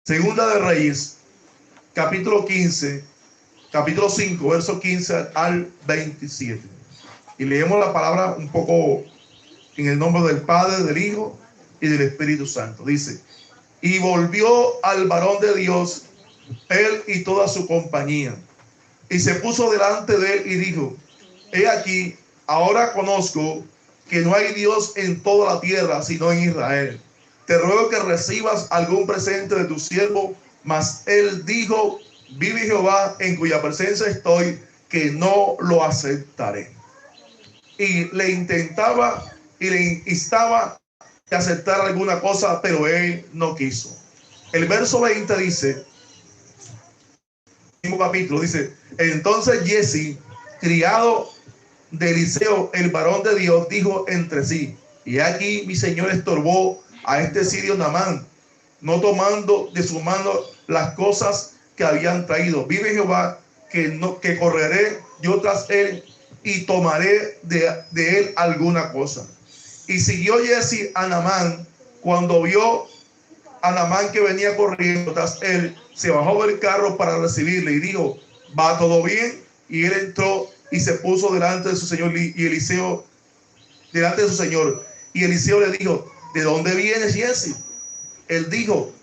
Segunda de Reyes, capítulo 15, capítulo 5, verso 15 al 27. Y leemos la palabra un poco en el nombre del Padre, del Hijo y del Espíritu Santo. Dice: y volvió al varón de Dios, él y toda su compañía, y se puso delante de él y dijo: he aquí, ahora conozco que no hay Dios en toda la tierra sino en Israel. Te ruego que recibas algún presente de tu siervo. Mas él dijo: vive Jehová, en cuya presencia estoy, que no lo aceptaré. Y le intentaba y le instaba que aceptara alguna cosa, pero él no quiso. El verso 20 dice, mismo capítulo, dice: entonces Jesse, criado de Eliseo, el varón de Dios, dijo entre sí: y aquí mi señor estorbó a este sirio Naamán, no tomando de su mano las cosas que habían traído. Vive Jehová, que correré yo tras él y tomaré de él alguna cosa. Y siguió Jesse a Naamán. Cuando vio a Naamán que venía corriendo tras él, se bajó del carro para recibirle y dijo: ¿va todo bien? Y él entró y se puso delante de su señor, y Eliseo delante de su señor. Y Eliseo le dijo: ¿de dónde vienes, Jesse? Él dijo: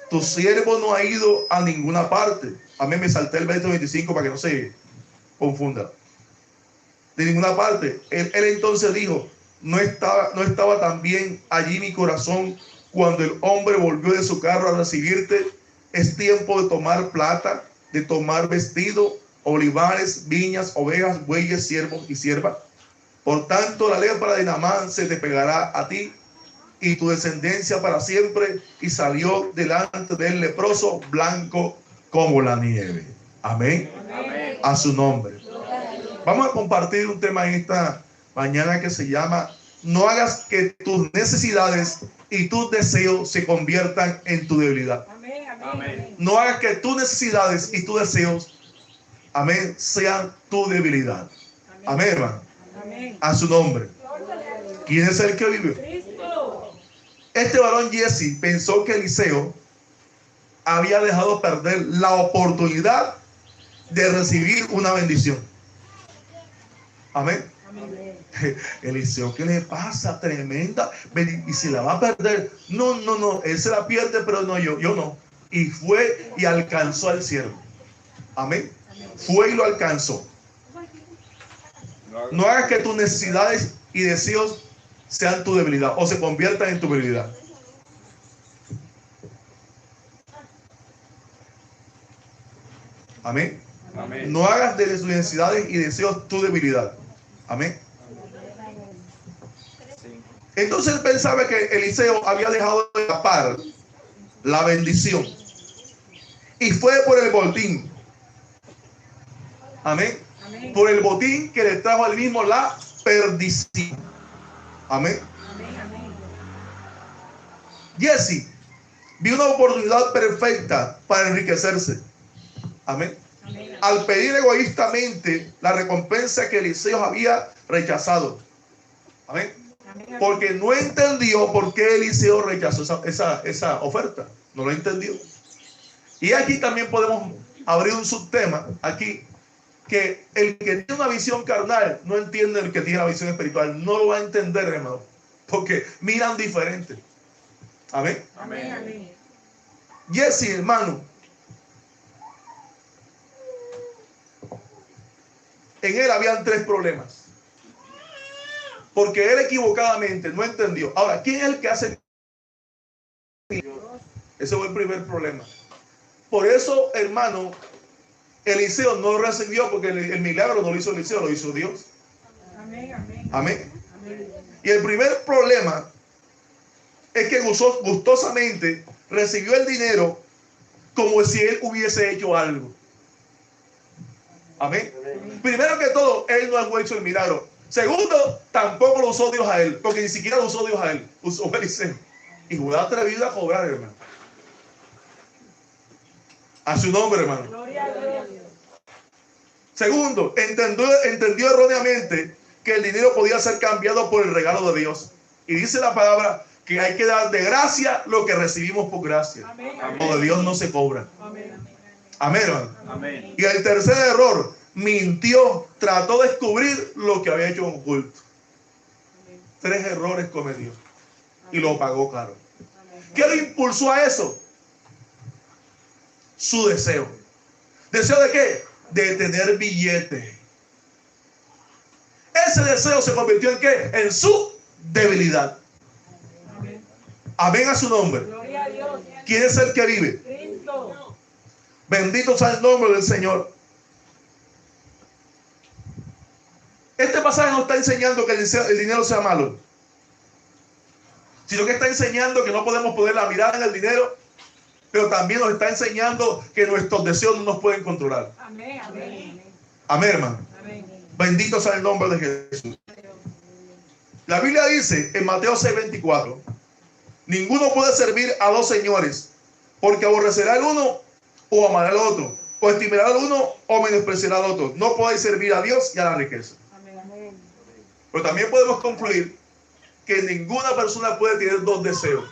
tu siervo no ha ido a ninguna parte. A mí me salté el verso 25 para que no se confunda. De ninguna parte. Él entonces dijo: no estaba también allí mi corazón cuando el hombre volvió de su carro a recibirte. Es tiempo de tomar plata, de tomar vestido, olivares, viñas, ovejas, bueyes, siervos y siervas. Por tanto, la lepra de Naamán se te pegará a ti y tu descendencia para siempre. Y salió delante del leproso blanco como la nieve. Amén. Amén. A su nombre. Vamos a compartir un tema en esta mañana que se llama: no hagas que tus necesidades y tus deseos se conviertan en tu debilidad. Amén, amén. No hagas que tus necesidades y tus deseos, amén, sean tu debilidad. Amén, hermano. Amén. A su nombre. ¿Quién es el que vive? Cristo. Este varón Jesse pensó que Eliseo había dejado perder la oportunidad de recibir una bendición. Amén. Amén. Eliseo, ¿qué le pasa? Tremenda. Y si la va a perder. No. Él se la pierde, pero no, yo no. Y fue y alcanzó al siervo. Amén. Fue y lo alcanzó. No hagas que tus necesidades y deseos sean tu debilidad o se conviertan en tu debilidad. Amén. Amén. No hagas de tus necesidades y deseos tu debilidad. Amén. Entonces él pensaba que Eliseo había dejado de escapar la bendición y fue por el botín. Amén. Amén. Por el botín que le trajo al mismo la perdición. Amén. Amén. Jesse vio una oportunidad perfecta para enriquecerse. Amén. Amén. Al pedir egoístamente la recompensa que Eliseo había rechazado. Amén. Porque no entendió por qué Eliseo rechazó esa oferta. No lo entendió. Y aquí también podemos abrir un subtema aquí, que el que tiene una visión carnal no entiende el que tiene la visión espiritual. No lo va a entender, hermano, porque miran diferente. Amén. Amén. Jesse, hermano, en él habían tres problemas. Porque él equivocadamente no entendió. Ahora, ¿quién es el que hace? Ese fue el primer problema. Por eso, hermano, Eliseo no recibió, porque el milagro no lo hizo Eliseo, lo hizo Dios. Amén. Amén. Amén. Amén. Y el primer problema es que gustosamente recibió el dinero como si él hubiese hecho algo. Amén. Amén. Primero que todo, él no ha hecho el milagro. Segundo, tampoco lo usó Dios a él, porque ni siquiera lo usó Dios a él, usó a Eliseo. Y Judá atrevido a cobrar, hermano. A su nombre, hermano. Gloria a Dios. Segundo, entendió erróneamente que el dinero podía ser cambiado por el regalo de Dios. Y dice la palabra que hay que dar de gracia lo que recibimos por gracia. Lo de Dios no se cobra. Amén, hermano. Amén. Y el tercer error, mintió, trató de descubrir lo que había hecho en oculto. 3 errores cometió y lo pagó caro. ¿Qué lo impulsó a eso? Su deseo. ¿Deseo de qué? De tener billete. Ese deseo se convirtió en qué? En su debilidad. Amén a su nombre. Gloria a Dios. ¿Quién es el que vive? Cristo. Bendito sea el nombre del Señor. Este pasaje no está enseñando que el dinero sea malo, sino que está enseñando que no podemos poner la mirada en el dinero, pero también nos está enseñando que nuestros deseos no nos pueden controlar. Amén, amén. Amén, hermano. Amén. Bendito sea el nombre de Jesús. La Biblia dice en Mateo 6:24, ninguno puede servir a 2 señores, porque aborrecerá al uno o amará al otro, o estimará al uno o menospreciará al otro. No podéis servir a Dios y a la riqueza. Amén. Pero también podemos concluir que ninguna persona puede tener 2 deseos.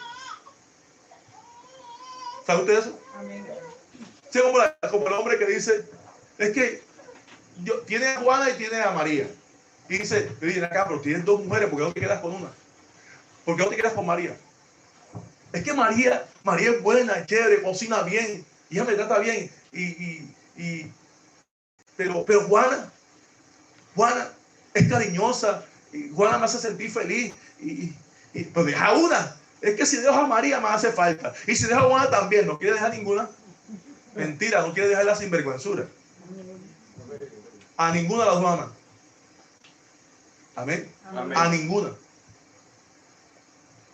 ¿Sabe usted eso? Amén. Sí, como el hombre que dice, es que tiene a Juana y tiene a María. Y dice, viene acá, pero tienes 2 mujeres, ¿por qué no te quedas con una? ¿Por qué no te quedas con María? Es que María es buena, es chévere, cocina bien, y ella me trata bien. Pero Juana es cariñosa, y Juana me hace sentir feliz. Pues deja una. Es que si dejo a María me hace falta. Y si dejo a Juana también, no quiere dejar ninguna. Mentira, no quiere dejar la sinvergüenzura. A ninguna de las 2 amas. Amén. Amén. A ninguna.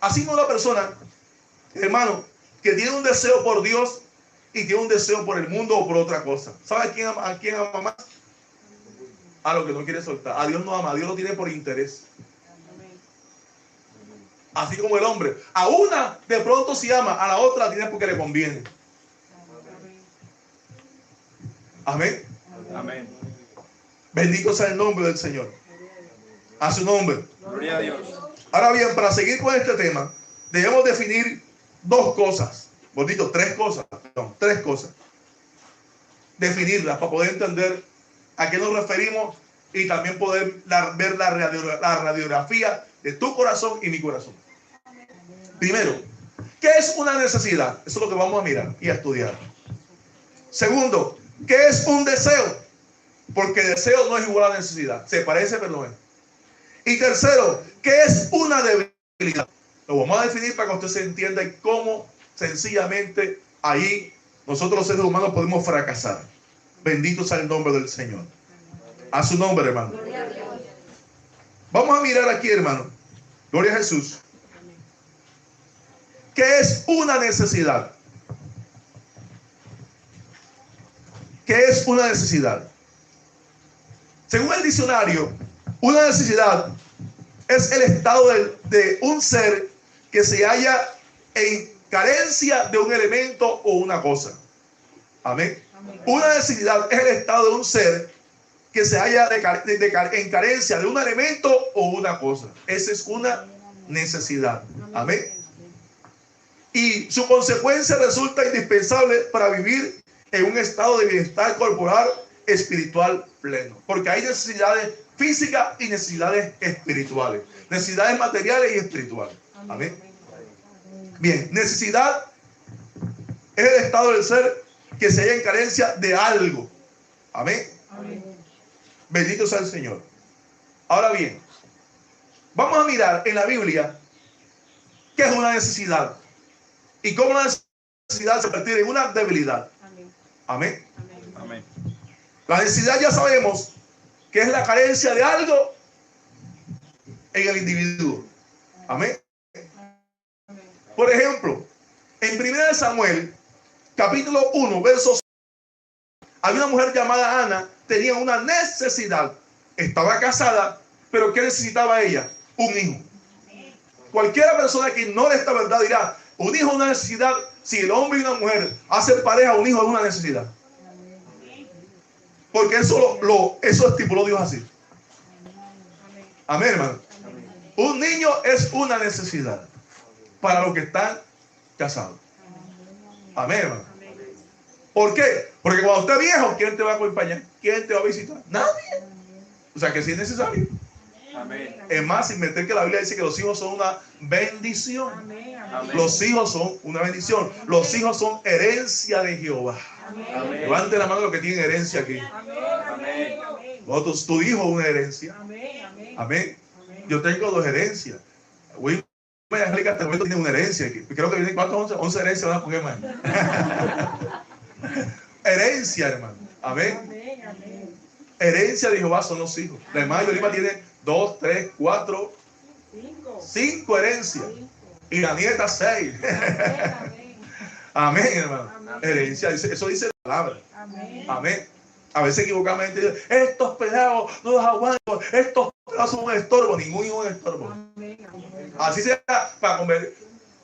Así no, una persona, hermano, que tiene un deseo por Dios y tiene un deseo por el mundo o por otra cosa. ¿Sabe a quién ama más? A lo que no quiere soltar. A Dios no ama, a Dios lo tiene por interés. Así como el hombre. A una de pronto sí ama, a la otra la tiene porque le conviene. Amén. Amén. Bendito sea el nombre del Señor. A su nombre. Gloria a Dios. Ahora bien, para seguir con este tema, debemos definir 2 cosas. Bonito, 3 cosas. Perdón, 3 cosas. Definirlas para poder entender a qué nos referimos y también poder ver la radiografía de tu corazón y mi corazón. Primero, ¿qué es una necesidad? Eso es lo que vamos a mirar y a estudiar. Segundo, ¿qué es un deseo? Porque deseo no es igual a necesidad. Se parece, pero no es. Y tercero, ¿qué es una debilidad? Lo vamos a definir para que usted se entienda cómo sencillamente ahí nosotros los seres humanos podemos fracasar. Bendito sea el nombre del Señor. A su nombre, hermano. Vamos a mirar aquí, hermano. Gloria a Jesús. ¿Qué es una necesidad? ¿Qué es una necesidad? Según el diccionario, una necesidad es el estado de un ser que se halla en carencia de un elemento o una cosa. Amén. Amén. Una necesidad es el estado de un ser que se halla en carencia de un elemento o una cosa. Esa es una necesidad. Amén. Y su consecuencia resulta indispensable para vivir en un estado de bienestar corporal, espiritual pleno. Porque hay necesidades físicas y necesidades espirituales. Necesidades materiales y espirituales. Amén. Bien, necesidad es el estado del ser que se halla en carencia de algo. Amén. Amén. Bendito sea el Señor. Ahora bien, vamos a mirar en la Biblia qué es una necesidad y cómo la necesidad se convierte en una debilidad. Amén. Amén. Amén. La necesidad ya sabemos que es la carencia de algo en el individuo. Amén. Por ejemplo, en 1 Samuel, capítulo 1, verso 6, había una mujer llamada Ana, tenía una necesidad. Estaba casada, pero ¿qué necesitaba ella? Un hijo. Cualquiera persona que ignore esta verdad dirá, un hijo es una necesidad. Si el hombre y una mujer hacen pareja, un hijo es una necesidad. Porque eso estipuló Dios así. Amén, hermano. Un niño es una necesidad. para los que están casados. Amén, hermano. ¿Por qué? Porque cuando usted es viejo, ¿quién te va a acompañar? ¿Quién te va a visitar? Nadie. O sea que sí es necesario. Amén. Es más, sin meter que la Biblia dice que los hijos son una bendición. Amén. Los hijos son una bendición. Los hijos son herencia de Jehová. Amén. Levante la mano los que tienen herencia aquí. Amén. Tu hijo es una herencia. Amén. Yo tengo 2 herencias. Voy a explicar, hasta el momento tiene una herencia. Creo que vienen, ¿cuántos? 11 herencias van a poner más. Herencia, hermano. Amén. Herencia de Jehová son los hijos. La hermana Yolima tiene 2, 3, 4, 5 herencias. Y la nieta 6. Amén, hermano. Herencia, eso dice la palabra. Amén. A veces equivocadamente dicen, estos pelados no los aguanto, estos pelados son un estorbo. Ningún hijo es un estorbo. Así sea para comer.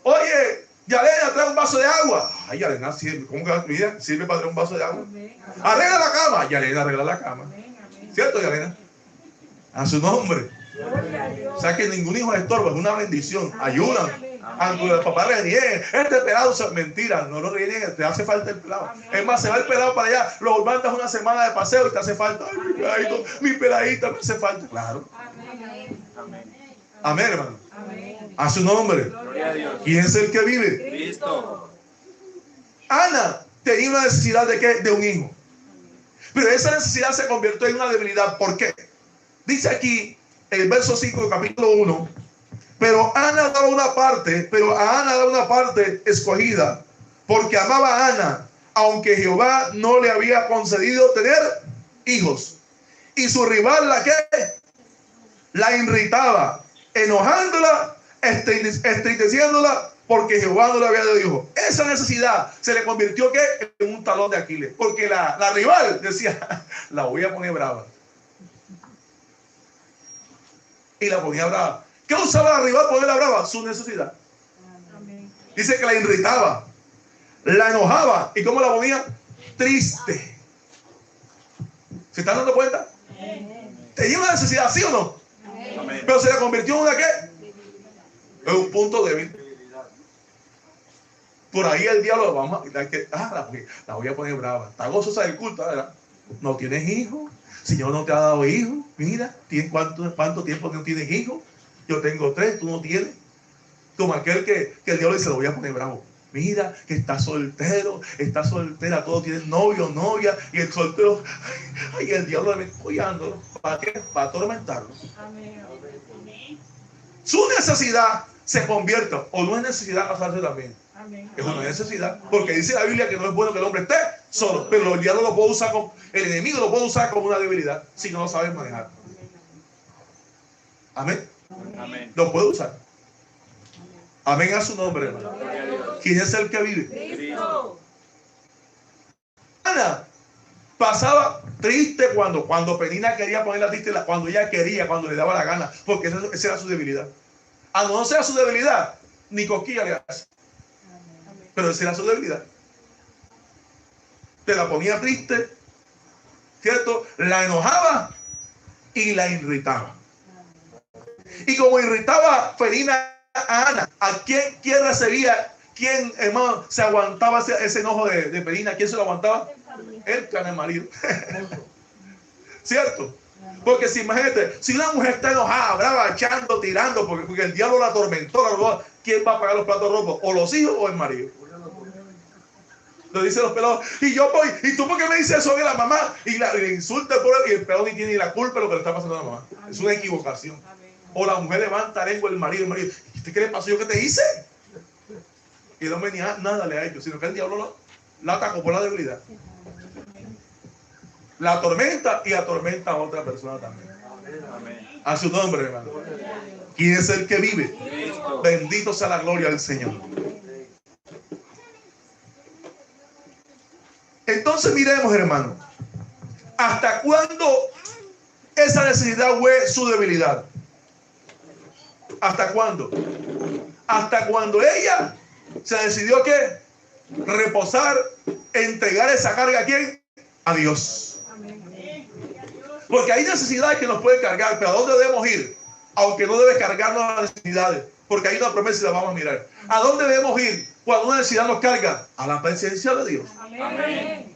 Oye, Yalena, trae un vaso de agua. Ay, Yalena sirve. ¿Cómo que mira? Sirve para traer un vaso de agua. Arregla la cama. Yalena arregla la cama. ¿Cierto, Yalena? A su nombre. O sea que ningún hijo es estorbo, es una bendición. Ayudan. Aunque el papá le niegue, este pelado es mentira, no lo renieguen, te hace falta el pelado. Es más, se va el pelado para allá, lo mandas una semana de paseo y te hace falta. Ay, mi peladito, mi peladita me hace falta. Claro. Amén, hermano. A su nombre. ¿Quién es el que vive? Cristo. Ana tenía una necesidad de ¿qué? De un hijo. Pero esa necesidad se convirtió en una debilidad. ¿Por qué? Dice aquí, el verso 5 del capítulo 1. Pero a Ana daba una parte escogida, porque amaba a Ana, aunque Jehová no le había concedido tener hijos. Y su rival la irritaba, enojándola, entristeciéndola, porque Jehová no le había dado hijos. Esa necesidad se le convirtió en un talón de Aquiles, porque la rival decía, la voy a poner brava. Y la ponía brava. ¿Qué usaba la rival para ponerla brava? Su necesidad. Dice que la irritaba, la enojaba. ¿Y cómo la ponía? Triste. ¿Se están dando cuenta? Tenía una necesidad, ¿sí o no? Amén. Pero se la convirtió en una ¿qué? En un punto débil. Por ahí el diablo, la voy a poner brava. Está gozosa del culto, ¿verdad? No tienes hijos. Señor no te ha dado hijos. Mira, ¿cuánto tiempo no tienes hijos? Yo tengo 3, tú no tienes. Como aquel que el diablo dice, lo voy a poner bravo. Mira, que está soltero, está soltera, todos tienen novio, novia, y el soltero, ay, el diablo le va apoyándolo. ¿Para qué? Para atormentarlo. Su necesidad se convierte, o no es necesidad casarse también. Es una necesidad, porque dice la Biblia que no es bueno que el hombre esté solo, pero el diablo lo puede usar el enemigo lo puede usar como una debilidad, si no lo sabes manejar. Amén. Amén. Lo puede usar. Amén a su nombre, hermano. ¿Quién es el que vive? Cristo. Ana pasaba triste cuando Penina quería ponerla triste, cuando ella quería, cuando le daba la gana, porque esa era su debilidad. A no ser su debilidad, ni cosquilla le hace. Pero esa era su debilidad. Te la ponía triste, ¿cierto? La enojaba y la irritaba. Y como irritaba Penina a Ana, ¿a quién recibía? ¿Quién, hermano, se aguantaba ese enojo de Penina? ¿Quién se lo aguantaba? El marido. ¿Cierto? Porque si imagínate, si una mujer está enojada, brava, echando, tirando, porque el diablo la atormentó, ¿quién va a pagar los platos rotos? ¿O los hijos o el marido? Lo dicen los pelados. Y yo voy, ¿y tú por qué me dices eso de la mamá? Y le insulta el pobre, y el pelado ni tiene ni la culpa de lo que le está pasando a la mamá. Es una equivocación. O la mujer levanta lengua el marido, ¿y usted qué le pasó? ¿Yo qué te hice? Y el hombre ni nada le ha hecho, sino que el diablo la atacó por la debilidad. La atormenta y atormenta a otra persona también. Amén. A su nombre, hermano. ¿Quién es el que vive? Cristo. Bendito sea la gloria del Señor. Entonces miremos, hermano, ¿hasta cuándo esa necesidad fue su debilidad? ¿Hasta cuándo? Hasta cuando ella se decidió que reposar, entregar esa carga a ¿quién? A Dios. Porque hay necesidades que nos pueden cargar, pero ¿a dónde debemos ir? Aunque no debes cargarnos las necesidades, Porque hay una promesa y la vamos a mirar. ¿A dónde debemos ir cuando una necesidad nos carga? A la presencia de Dios. Amén.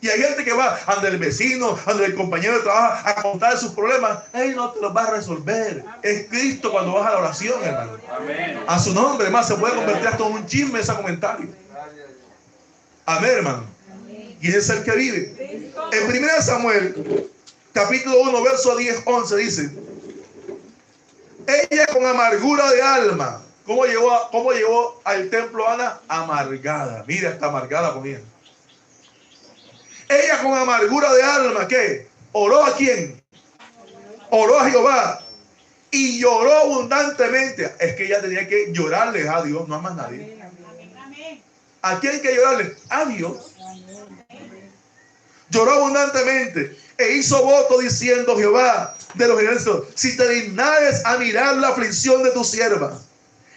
Y hay gente que va ante el vecino, ante el compañero de trabajo a contar sus problemas. Él no te los va a resolver. Es Cristo cuando vas a la oración, hermano. Amén. A su nombre, hermano, se puede convertir hasta en un chisme ese comentario. Amén, hermano. Y ese es el que vive. En 1 Samuel, capítulo 1, verso 10, 11, dice: ella con amargura de alma. ¿Cómo llegó al templo Ana? Amargada. Mira, está amargada comida. Ella con amargura de alma, ¿qué? ¿Oró a quién? Oró a Jehová. Y lloró abundantemente. Es que ella tenía que llorarle a Dios, no a más nadie. ¿A quién hay que llorarle? A Dios. Lloró abundantemente e hizo voto diciendo: Jehová de los ejércitos, si te dignares a mirar la aflicción de tu sierva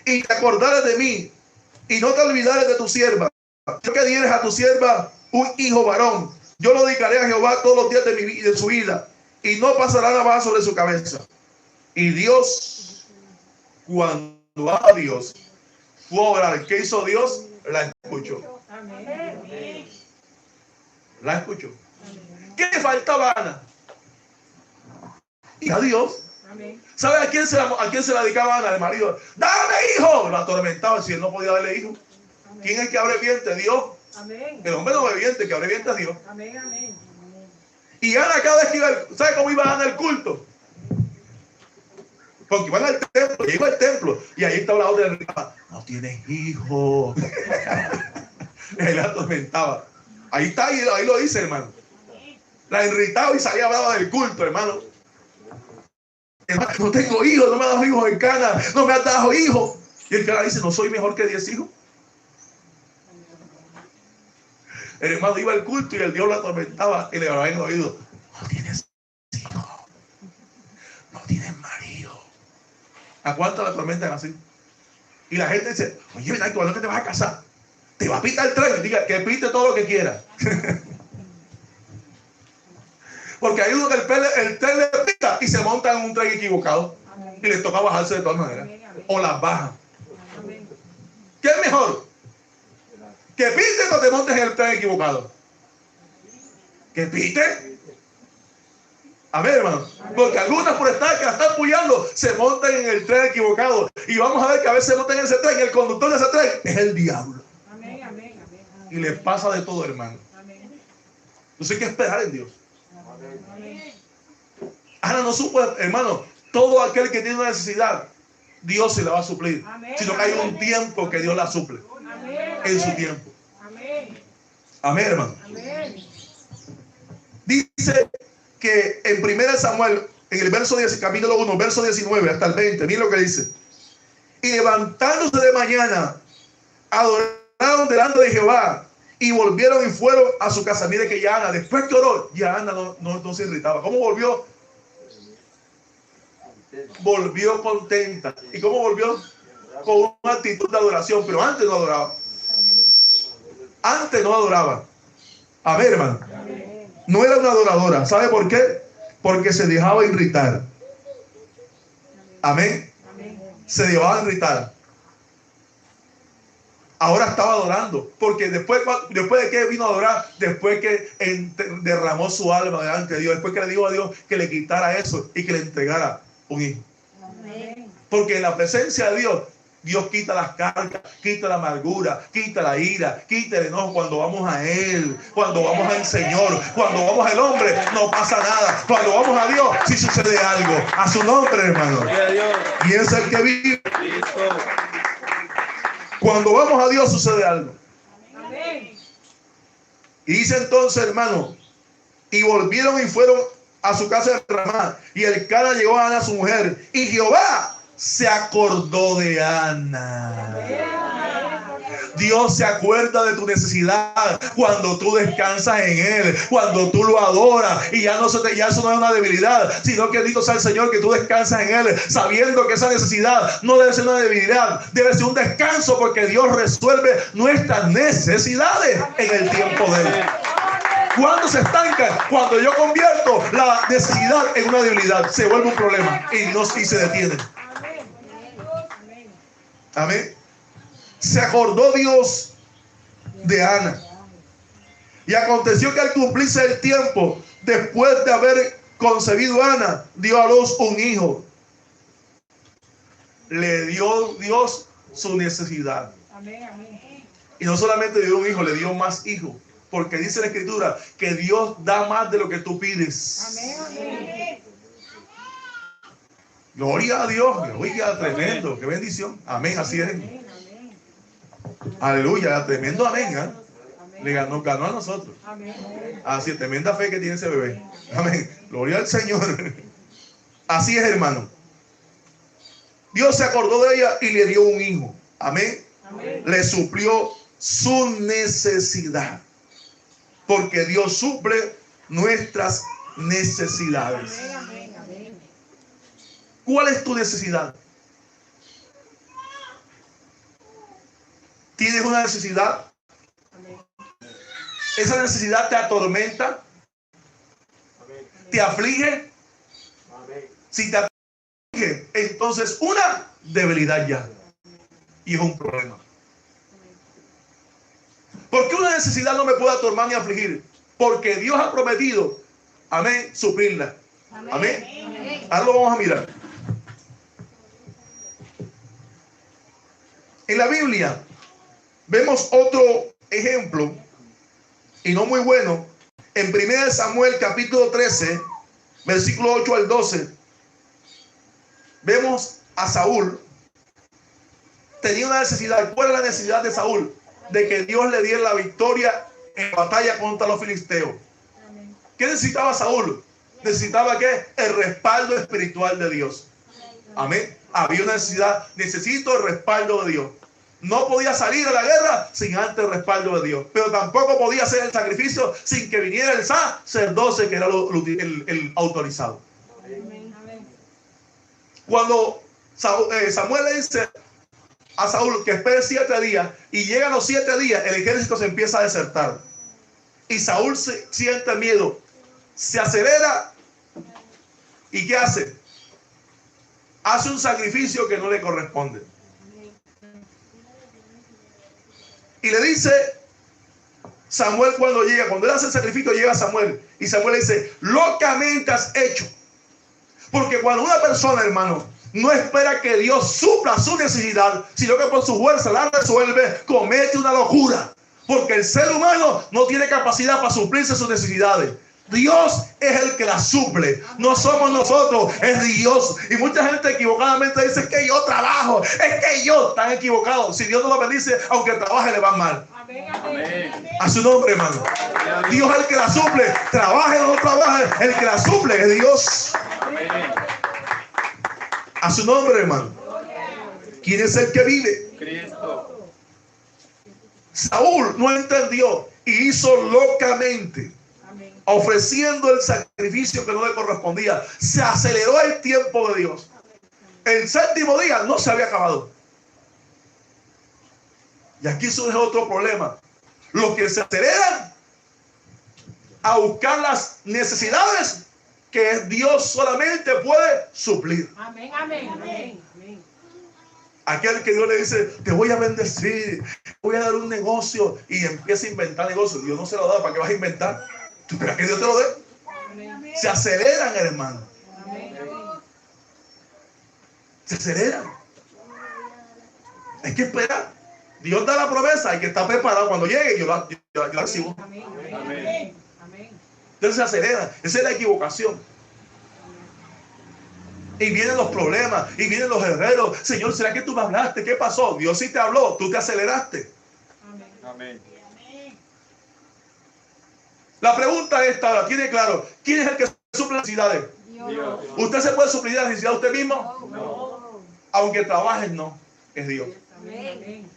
y te acordares de mí y no te olvidares de tu sierva, yo que dieres a tu sierva un hijo varón, yo lo dedicaré a Jehová todos los días de mi vida, de su vida, y no pasará navaja sobre su cabeza. Y Dios, cuando a Dios fue a orar, ¿qué hizo Dios? La escuchó. La escuchó. ¿Qué le faltaba a Ana? Y a Dios. ¿Sabe a quién se la dedicaba Ana, el marido? ¡Dame hijo! Lo atormentaba si él no podía darle hijo. ¿Quién es el que abre vientre? Dios. El hombre no abre vientre, el que abre vientre es Dios. Y Ana cada vez que iba, ¿sabe cómo iba Ana al culto? Porque iban al templo, llegó al templo y ahí estaba la otra, no tienes hijo. Él la atormentaba. Ahí está, ahí lo dice, hermano. La irritaba y salía brava del culto, hermano. Hermano, no tengo hijos, no me has dado hijos en Cana, no me has dado hijos. Y el cara dice: no soy mejor que 10 hijos. El hermano iba al culto y el Dios lo atormentaba y le hablaba en el oído: no tienes hijos, no tienes marido. ¿A cuánto la atormentan así? Y la gente dice: oye, ¿verdad? ¿Cuándo que te vas a casar? Te va a pitar el tren. Diga que pite todo lo que quiera. Porque hay uno que el tren le pita y se monta en un tren equivocado. Y les toca bajarse de todas maneras. O las bajan. ¿Qué es mejor? ¿Que pite o te montes en el tren equivocado? ¿Que pite? A ver, hermano. Porque algunas por estar que la están apoyando se montan en el tren equivocado. Y vamos a ver que a veces se montan en ese tren y el conductor de ese tren es el diablo. Y le pasa de todo, hermano. Entonces hay que esperar en Dios. Ana no supo, hermano, todo aquel que tiene una necesidad, Dios se la va a suplir. Sino que hay un tiempo que Dios la suple. En su tiempo. Amén, hermano. Dice que en 1 Samuel, en el verso 10, capítulo 1, verso 19 hasta el 20, miren lo que dice. Y levantándose de mañana, adoraron delante de Jehová y volvieron y fueron a su casa. Mire que ya Ana, después que oró, ya Ana no se irritaba. ¿Cómo volvió? Volvió contenta. ¿Y cómo volvió? Con una actitud de adoración, pero antes no adoraba. Antes no adoraba. A ver, hermano. No era una adoradora. ¿Sabe por qué? Porque se dejaba irritar. Amén. Se dejaba irritar. Ahora estaba adorando. Porque después de que vino a adorar, después que derramó su alma delante de Dios, después que le dijo a Dios que le quitara eso y que le entregara un hijo. Porque en la presencia de Dios, Dios quita las cargas, quita la amargura, quita la ira, quita el enojo cuando vamos a Él, cuando vamos al Señor, cuando vamos al hombre, no pasa nada. Cuando vamos a Dios, sí sucede algo. A su nombre, hermano. Y es el que vive. Cuando vamos a Dios sucede algo. Y dice entonces, hermano, y volvieron y fueron a su casa de Ramá, y el Cana llegó a Ana su mujer, y Jehová se acordó de Ana. Dios se acuerda de tu necesidad cuando tú descansas en Él, cuando tú lo adoras, y ya eso no es una debilidad, sino que bendito sea el Señor que tú descansas en Él, sabiendo que esa necesidad no debe ser una debilidad, debe ser un descanso, porque Dios resuelve nuestras necesidades en el tiempo de Él. ¿Cuándo se estanca? Cuando yo convierto la necesidad en una debilidad, se vuelve un problema y se detiene. Amén. Se acordó Dios de Ana. Y aconteció que al cumplirse el tiempo, después de haber concebido Ana, dio a luz un hijo. Le dio Dios su necesidad. Y no solamente le dio un hijo, le dio más hijos. Porque dice la Escritura que Dios da más de lo que tú pides. Gloria a Dios. Oiga, tremendo. Qué bendición. Amén. Así es. Aleluya. Tremendo amén. ¿Eh? Le ganó a nosotros. Así es. Tremenda fe que tiene ese bebé. Amén. Gloria al Señor. Así es, hermano. Dios se acordó de ella y le dio un hijo. Amén. Le suplió su necesidad. Porque Dios suple nuestras necesidades. ¿Cuál es tu necesidad? ¿Tienes una necesidad? ¿Esa necesidad te atormenta? ¿Te aflige? Si te aflige, entonces una debilidad ya. Y es un problema. ¿Por qué una necesidad no me puede atormentar ni afligir? Porque Dios ha prometido, amén, suplirla. Amén. Ahora lo vamos a mirar. En la Biblia vemos otro ejemplo, y no muy bueno, en 1 Samuel capítulo 13, versículo 8 al 12. Vemos a Saúl. Tenía una necesidad. ¿Cuál era la necesidad de Saúl? De que Dios le diera la victoria en batalla contra los filisteos. ¿Qué necesitaba Saúl? Necesitaba ¿qué? El respaldo espiritual de Dios. Amén. Había una necesidad. Necesito el respaldo de Dios. No podía salir a la guerra sin antes el respaldo de Dios. Pero tampoco podía hacer el sacrificio sin que viniera el sacerdote, que era el autorizado. Cuando Samuel le dice a Saúl que espere 7 días, y llegan los 7 días, el ejército se empieza a desertar. Y Saúl siente miedo, se acelera, ¿y qué hace? Hace un sacrificio que no le corresponde. Y le dice Samuel cuando él hace el sacrificio, llega Samuel, y Samuel le dice: locamente has hecho. Porque cuando una persona, hermano, no espera que Dios supla su necesidad, sino que por su fuerza la resuelve, comete una locura. Porque el ser humano no tiene capacidad para suplirse sus necesidades. Dios es el que las suple. No somos nosotros, es Dios. Y mucha gente equivocadamente dice: es que yo trabajo, es que yo. Están equivocados. Si Dios no lo bendice, aunque trabaje, le va mal. Amén. A su nombre, hermano. Dios es el que la suple. Trabaje o no trabaje, el que la suple es Dios. Amén. A su nombre, hermano. ¿Quién es el que vive? Cristo. Saúl no entendió y hizo locamente, ofreciendo el sacrificio que no le correspondía. Se aceleró el tiempo de Dios. El 7º día no se había acabado. Y aquí surge otro problema. Los que se aceleran a buscar las necesidades que Dios solamente puede suplir. Amén, amén, amén, amén. Aquel que Dios le dice: te voy a bendecir, voy a dar un negocio, y empieza a inventar negocios. Dios no se lo da. ¿Para qué vas a inventar? ¿Tú esperas que Dios te lo dé? Amén. Se aceleran, hermano. Amén. Se aceleran. Hay que esperar. Dios da la promesa, hay que estar preparado. Cuando llegue, yo la recibo. Amén. Amén. Amén. Entonces se acelera. Esa es la equivocación. Y vienen los problemas, y vienen los herreros. Señor, ¿será que tú me hablaste? ¿Qué pasó? Dios sí te habló, tú te aceleraste. Amén. La pregunta esta ahora, tiene claro: ¿quién es el que suple las necesidades? Dios. ¿Usted se puede suplir las necesidades usted mismo? No. Aunque trabajen, no. Es Dios. Amén.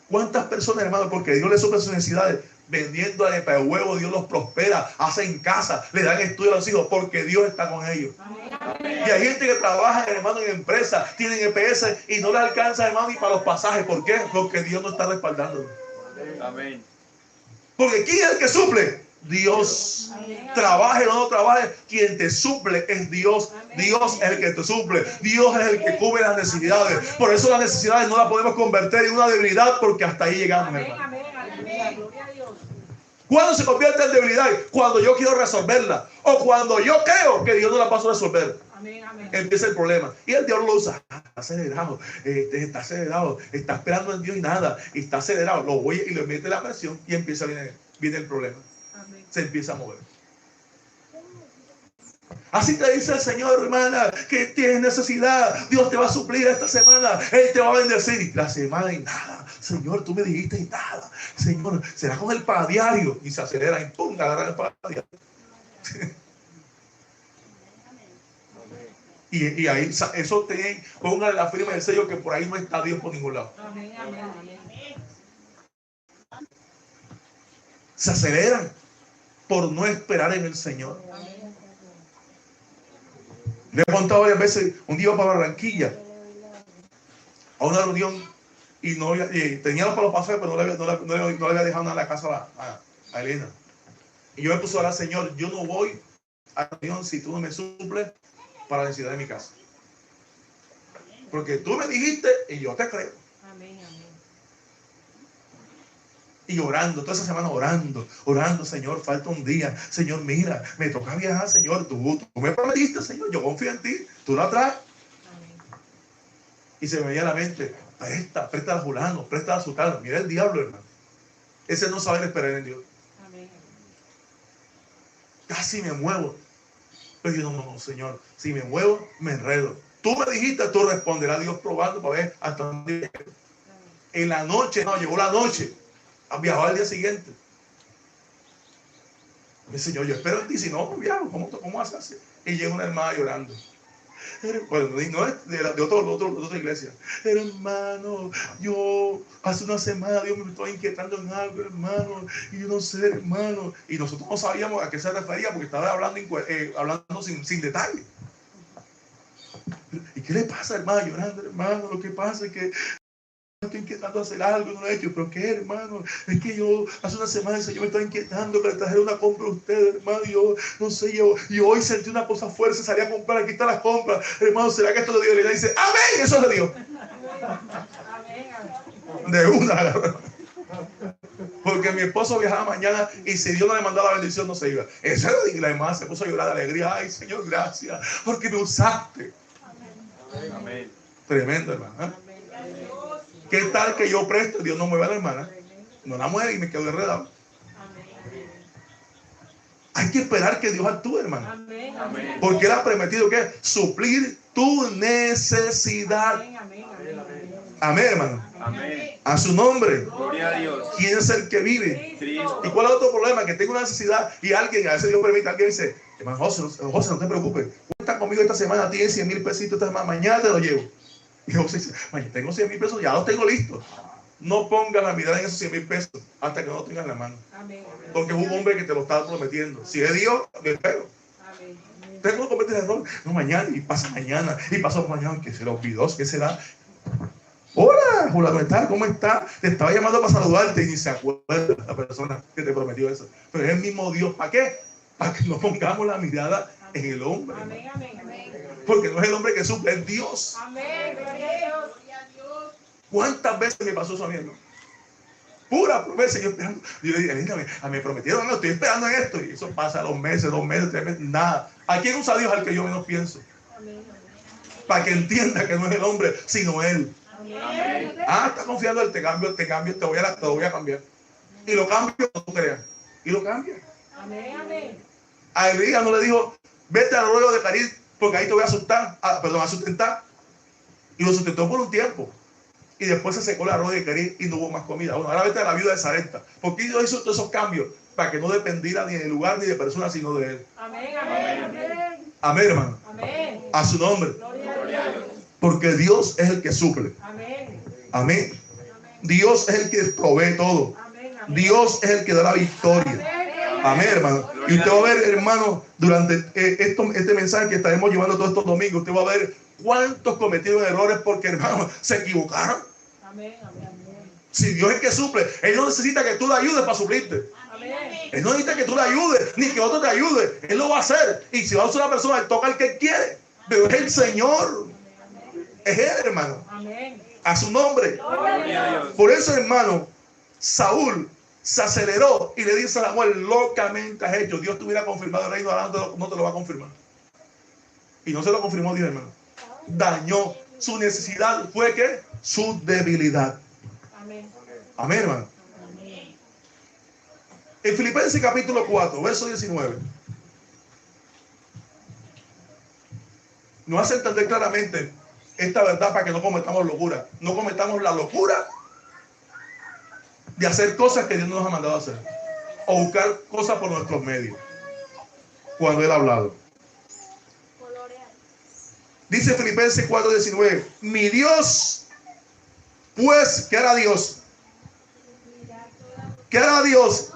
¿Cuántas personas, hermano, porque Dios le suple sus necesidades, vendiendo arepas de huevo, Dios los prospera, hacen casa, le dan estudio a los hijos, porque Dios está con ellos? Amén. Y hay gente que trabaja, hermano, en empresas, tienen EPS y no les alcanza, hermano, ni para los pasajes. ¿Por qué? Porque Dios no está respaldando. Amén. Porque ¿quién es el que suple? Dios. Amén. Trabaje o no trabaje, quien te suple es Dios. Dios es el que te suple. Dios es el que cubre las necesidades. Por eso las necesidades no las podemos convertir en una debilidad, porque hasta ahí llegamos, Amén. hermano. Amén. Aleluya. Gloria a Dios. ¿Cuándo se convierte en debilidad? Cuando yo quiero resolverla, o cuando yo creo que Dios no la paso a resolver. Amén. Amén. Empieza el problema. Y el diablo lo usa. Está acelerado. Está acelerado. Está esperando en Dios y nada. Y está acelerado. Lo voy y le mete la presión y empieza, viene el problema. Amén. Se empieza a mover. Así te dice el Señor, hermana, que tienes necesidad. Dios te va a suplir esta semana. Él te va a bendecir. Y la semana y nada. Señor, tú me dijiste y nada. Señor, será con el pagadiario. Y se acelera y pum, agarra el pagadiario. Y ahí, eso tiene, póngale la firma del sello que por ahí no está Dios por ningún lado. Amén. Amén. Amén. Se aceleran por no esperar en el Señor. Le he contado varias veces, un día iba para Barranquilla a una reunión y no tenía los palos para hacer, pero no le había dejado nada en la casa a Elena. Y yo me puse a orar, Señor, yo no voy a la reunión si tú no me suples para la necesidad de mi casa. Porque tú me dijiste y yo te creo. Amén. Amén. Y orando, toda esa semana orando, Señor, falta un día. Señor, mira, me toca viajar, Señor. Tú me prometiste, Señor, yo confío en ti. Tú la traes. Amén. Y se me veía a la mente, presta a fulano, presta a sultano. Mira el diablo, hermano. Ese no sabe esperar en Dios. Amén. Casi me muevo. Pero yo no, Señor. Si me muevo, me enredo. Tú me dijiste, tú responderás a Dios probando para ver hasta dónde llego. En la noche, no, llegó la noche. Viajó al día siguiente. Me Señor, yo espero en ti, si no, pues viajo. ¿Cómo vas a hacer? Y llega una hermana llorando. Bueno, no es de otra iglesia. Hermano, yo hace una semana Dios me estaba inquietando en algo, hermano, y yo no sé, hermano. Y nosotros no sabíamos a qué se refería porque estaba hablando sin detalle. ¿Y qué le pasa, hermano? Llorando, hermano. Lo que pasa es que estoy inquietando a hacer algo, no lo he hecho. ¿Pero qué, hermano? Es que yo hace una semana el Señor me estaba inquietando que le trajera una compra a ustedes, hermano. Yo no sé, y hoy sentí una cosa fuerte, salí a comprar, aquí están las compras. Hermano, ¿será que esto es de Dios? Y le dice, amén, eso es de Dios. Amén. De una. Porque mi esposo viajaba mañana y si Dios no le mandaba la bendición no se iba. Eso era de, y la hermana se puso a llorar de alegría. Ay, Señor, gracias, porque me usaste. Amén. Tremendo, hermano. ¿Qué tal que yo presto? Dios no mueve a la hermana. No la mueve y me quedo enredado. Hay que esperar que Dios actúe, hermano. Amén. Amén. Porque Él ha prometido que suplir tu necesidad. Amén. Amén. Amén, hermano. Amén. A su nombre. Gloria a Dios. ¿Quién es el que vive? Cristo. ¿Y cuál es otro problema? Que tengo una necesidad y alguien, a veces Dios permite, alguien dice, hermano José, no te preocupes. Cuenta conmigo esta semana, tienes 100,000 pesitos esta semana, mañana te lo llevo. Y José dice, tengo 100,000 pesos, ya los tengo listos. No pongas la mirada en esos 100,000 pesos hasta que no lo tengas en la mano. Amén. Porque es un hombre que te lo está prometiendo. Si es Dios, lo espero. Amén. Usted no comete el error. No, mañana, y pasa mañana, que se le olvidó, ¿qué será? Hola, fulano, ¿cómo está? Te estaba llamando para saludarte y ni se acuerda la persona que te prometió eso. Pero es el mismo Dios. ¿Para qué? Para que no pongamos la mirada en el hombre. Amén. Amén. Amén. Porque no es el hombre que suple, es Dios. Amén. Gloria a Dios. ¿Cuántas veces me pasó eso a mí, hermano? Pura promesa, yo esperando. Yo le dije, me prometieron, no, estoy esperando en esto. Y eso pasa 2 meses, 2 meses, 3 meses, nada. ¿A quién usa Dios al que yo menos pienso? Amén. Para que entienda que no es el hombre, sino Él. Amén. Está confiando en Él, te voy a cambiar. Y lo cambio, no tú creas. Y lo cambia. Amén. Amén. A Elías no le dijo, vete al arroyo de Carit, porque ahí te voy a sustentar. Y lo sustentó por un tiempo. Y después se secó el arroyo de Carit y no hubo más comida. Bueno, ahora vete a la viuda de Sarepta. ¿Por qué Dios hizo todos esos cambios? Para que no dependiera ni del lugar ni de personas, sino de Él. Amén. Amén. Amén. Amén, hermano. Amén. A su nombre. Gloria a Dios. Porque Dios es el que suple. Amén. Amén. Dios es el que provee todo. Amén. Amén. Dios es el que da la victoria. Amén, hermano. Y usted va a ver, hermano, durante este mensaje que estaremos llevando todos estos domingos, usted va a ver cuántos cometieron errores porque, hermano, se equivocaron. Amén. Amén. Si Dios es el que suple, Él no necesita que tú le ayudes para suplirte. Amén. Él no necesita que tú le ayudes, ni que otro te ayude. Él lo va a hacer. Y si va a usar una persona, Él toca al que Él quiere. Pero es el Señor. Es Él, hermano. Amén. A su nombre. Gloria a Dios. Por eso, hermano, Saúl se aceleró y le dice a Samuel, locamente has hecho. Dios te hubiera confirmado el reino, ahora no te lo va a confirmar. Y no se lo confirmó Dios, hermano. Dañó. Su necesidad fue que su debilidad. Amén. Amén, hermano. En Filipenses capítulo 4, verso 19. Nos hace entender claramente esta verdad para que no cometamos locura. No cometamos la locura de hacer cosas que Dios no nos ha mandado a hacer. O buscar cosas por nuestros medios. Cuando Él ha hablado. Dice Filipenses 4:19. Mi Dios, pues, ¿qué hará Dios? ¿Qué hará Dios?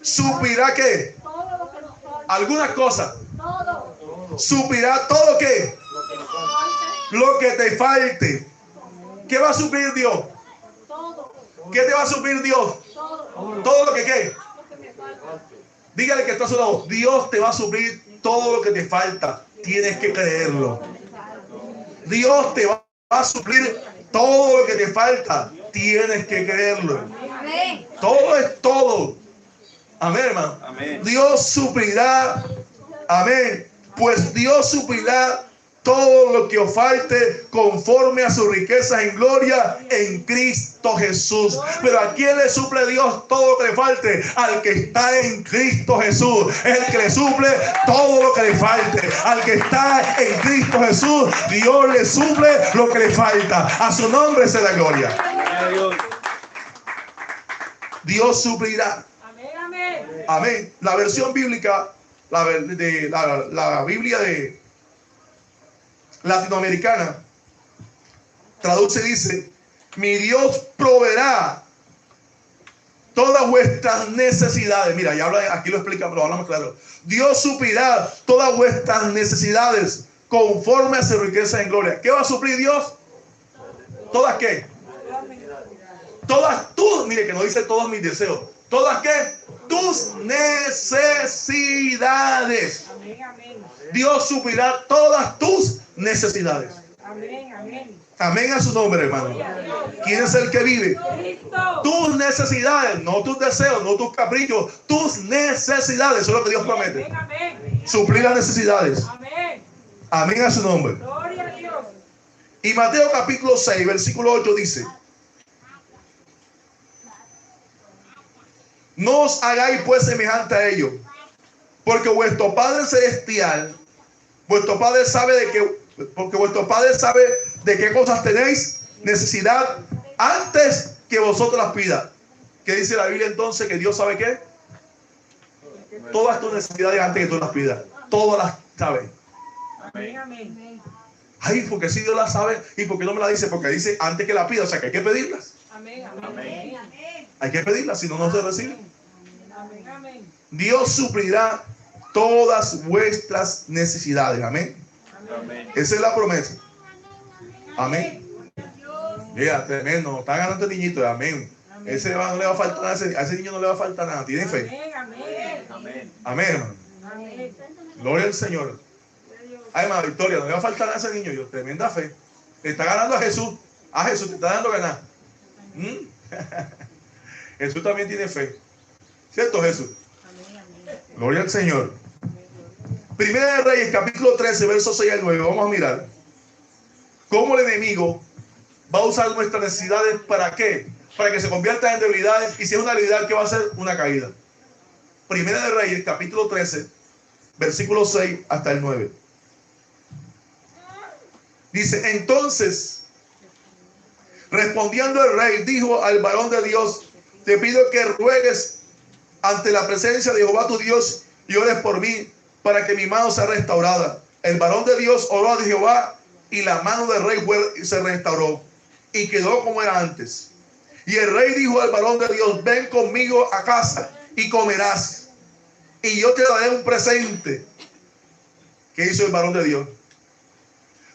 Suplirá ¿qué? Todo lo que nos falta. Algunas cosas. Todo. Suplirá todo ¿qué? Lo que te falte. ¿Qué va a suplir Dios? Todo. ¿Qué te va a suplir Dios? Todo. Todo lo que ¿qué? Lo que me falta. Dígale que está a su lado. Dios te va a suplir todo lo que te falta. Tienes que creerlo. Dios te va a suplir todo lo que te falta. Tienes que creerlo. Amén. Todo es todo. Amén, hermano. Amén. Dios suplirá. Amén. Pues Dios suplirá todo lo que os falte conforme a sus riquezas en gloria en Cristo Jesús. Pero ¿a quién le suple Dios todo lo que le falte? Al que está en Cristo Jesús. Es el que le suple todo lo que le falte. Al que está en Cristo Jesús, Dios le suple lo que le falta. A su nombre sea la gloria. Gloria a Dios. Dios suplirá. Amén. Amén. Amén. La versión bíblica, la Biblia de latinoamericana, traduce y dice: mi Dios proveerá todas vuestras necesidades. Mira, ya habla, aquí lo explica, pero hablamos claro. Dios suplirá todas vuestras necesidades conforme a su riqueza en gloria. ¿Qué va a suplir Dios? ¿Todas qué? Todas tus, mire que no dice todos mis deseos. ¿Todas qué? Tus necesidades. Amén. Amén. Dios suplirá todas tus necesidades. Amén. Amén. Amén a su nombre, hermano. ¿Quién es el que vive? Cristo. Tus necesidades, no tus deseos, no tus caprichos, tus necesidades. Eso es lo que Dios promete. Amén. Amén. Suplir las necesidades. Amén. Amén a su nombre. Gloria a Dios. Y Mateo capítulo 6, versículo 8 dice: no os hagáis pues semejante a ellos, porque vuestro Padre Celestial, vuestro Padre sabe de qué cosas tenéis necesidad antes que vosotros las pidas. ¿Qué dice la Biblia entonces? Que Dios sabe qué. Todas tus necesidades antes que tú las pidas. Todas las sabe. Amén. Amén. Ay, porque si Dios las sabe, ¿y por qué no me la dice? Porque dice antes que la pida, o sea que hay que pedirlas. Amén. Amén. Hay que pedirlas, si no, no se recibe. Amén. Amén. Dios suplirá todas vuestras necesidades. Amén. Amén. Esa es la promesa. Amén. Mira, tremendo. Está ganando este niñito. Amén. Ese no le va a faltar nada. A ese niño no le va a faltar nada. Tiene fe. Amén. Amén. Amén, hermano. Amén. Gloria al Señor. Ay, hermano, Victoria, no le va a faltar nada a ese niño. Yo, tremenda fe. Le está ganando a Jesús. A Jesús te está dando ganar. Jesús también tiene fe. ¿Cierto, Jesús? Gloria al Señor. Primera de Reyes, capítulo 13, versos 6 al 9. Vamos a mirar cómo el enemigo va a usar nuestras necesidades. ¿Para qué? Para que se conviertan en debilidades. Y si es una debilidad, ¿qué va a ser? Una caída. Primera de Reyes, capítulo 13, versículo 6 hasta el 9. Dice: entonces, respondiendo el rey, dijo al varón de Dios: te pido que ruegues ante la presencia de Jehová tu Dios y ores por mí, para que mi mano sea restaurada. El varón de Dios oró a Jehová, y la mano del rey se restauró, y quedó como era antes. Y el rey dijo al varón de Dios: ven conmigo a casa, y comerás, y yo te daré un presente. ¿Qué hizo el varón de Dios?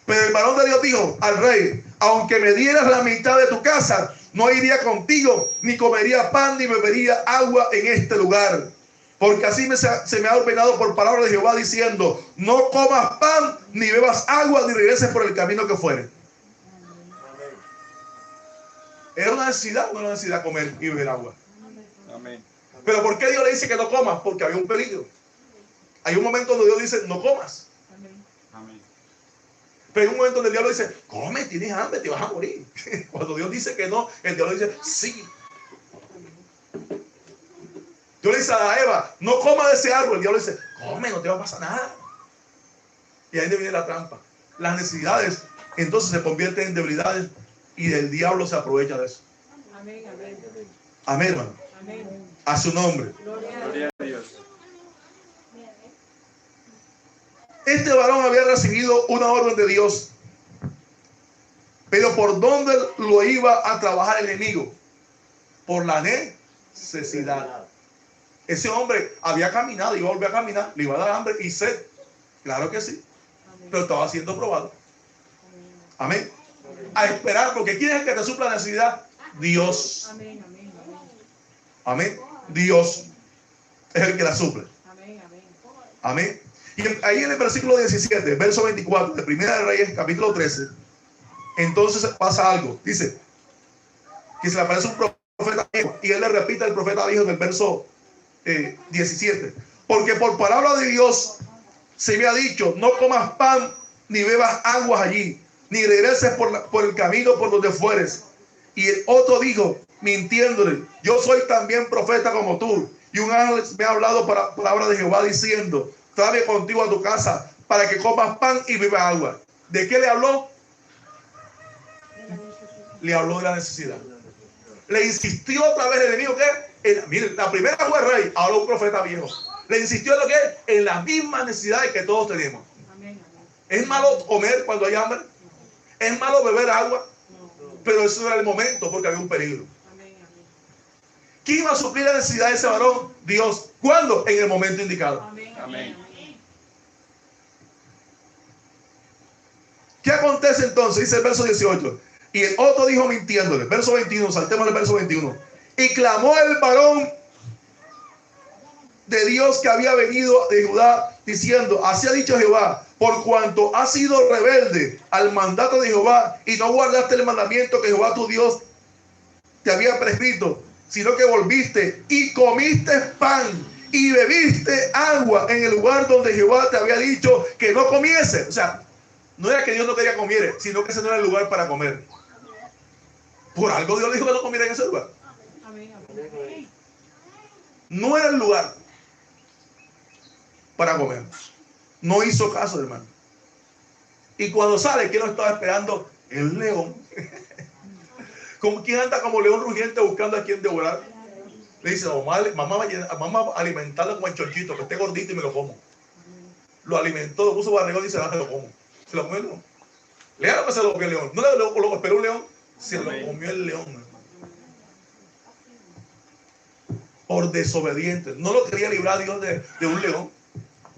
Pero el varón de Dios dijo al rey: aunque me dieras la mitad de tu casa, no iría contigo, ni comería pan, ni bebería agua en este lugar. Porque así se me ha ordenado por palabra de Jehová diciendo, no comas pan, ni bebas agua, ni regreses por el camino que fuere. Era una necesidad, no una necesidad comer y beber agua. Amén. Pero ¿por qué Dios le dice que no comas? Porque había un peligro. Hay un momento donde Dios dice, no comas. Amén. Pero hay un momento donde el diablo dice, come, tienes hambre, te vas a morir. Cuando Dios dice que no, el diablo dice, sí. Dios le dice a Eva, no coma de ese árbol. El diablo dice, come, no te va a pasar nada. Y ahí viene la trampa. Las necesidades entonces se convierten en debilidades y el diablo se aprovecha de eso. Amén, amén. Amén, hermano. Amén. A su nombre. Gloria a Dios. Este varón había recibido una orden de Dios. Pero ¿por dónde lo iba a trabajar el enemigo? Por la necesidad. Ese hombre había caminado, iba a volver a caminar, le iba a dar hambre y sed. Claro que sí. Pero estaba siendo probado. Amén. A esperar, porque ¿quién es el que te supla la necesidad? Dios. Amén, amén, Amén. Dios es el que la suple. amén, amén. Amén. Y ahí en el versículo 17, verso 24 de Primera de Reyes, capítulo 13, entonces pasa algo. Dice que se le aparece un profeta viejo y él le repite al profeta viejo en el verso 17. Porque por palabra de Dios se me ha dicho, no comas pan ni bebas aguas allí, ni regreses por el camino por donde fueres. Y el otro dijo, mintiéndole, yo soy también profeta como tú. Y un ángel me ha hablado para palabra de Jehová diciendo, trae contigo a tu casa para que comas pan y bebas agua. ¿De qué le habló? Le habló de la necesidad. Le insistió otra vez el enemigo que, mire, la primera fue el rey, ahora un profeta viejo. Le insistió en lo que en las mismas necesidades que todos tenemos. Amén, amén. ¿Es malo comer cuando hay hambre? ¿Es malo beber agua? Pero eso no era el momento porque había un peligro. Amén, amén. ¿Quién iba a suplir la necesidad de ese varón? Dios. ¿Cuándo? En el momento indicado. Amén, Amén. amén. ¿Qué acontece entonces? Dice el verso 18. Y el otro dijo mintiéndole. Verso 21, saltemos al verso 21. Y clamó el varón de Dios que había venido de Judá, diciendo, así ha dicho Jehová, por cuanto has sido rebelde al mandato de Jehová y no guardaste el mandamiento que Jehová tu Dios te había prescrito, sino que volviste y comiste pan y bebiste agua en el lugar donde Jehová te había dicho que no comiese. O sea, no era que Dios no quería comer, sino que ese no era el lugar para comer. Por algo Dios le dijo que no comiera en ese lugar. Amén, amén. No era el lugar para comer. No hizo caso, hermano. Y cuando sale, ¿quién lo estaba esperando? El león. Como quien anda como león rugiente buscando a quien devorar. Le dice, mamá va a alimentarlo como el chorchito, que esté gordito y me lo como. Lo alimentó, lo puso barrigón y dice, me lo como. Se lo comió el león. León que se lo comió el león. No lo esperó un león, se lo comió el león, hermano. Por desobediente. No lo quería librar Dios de un león.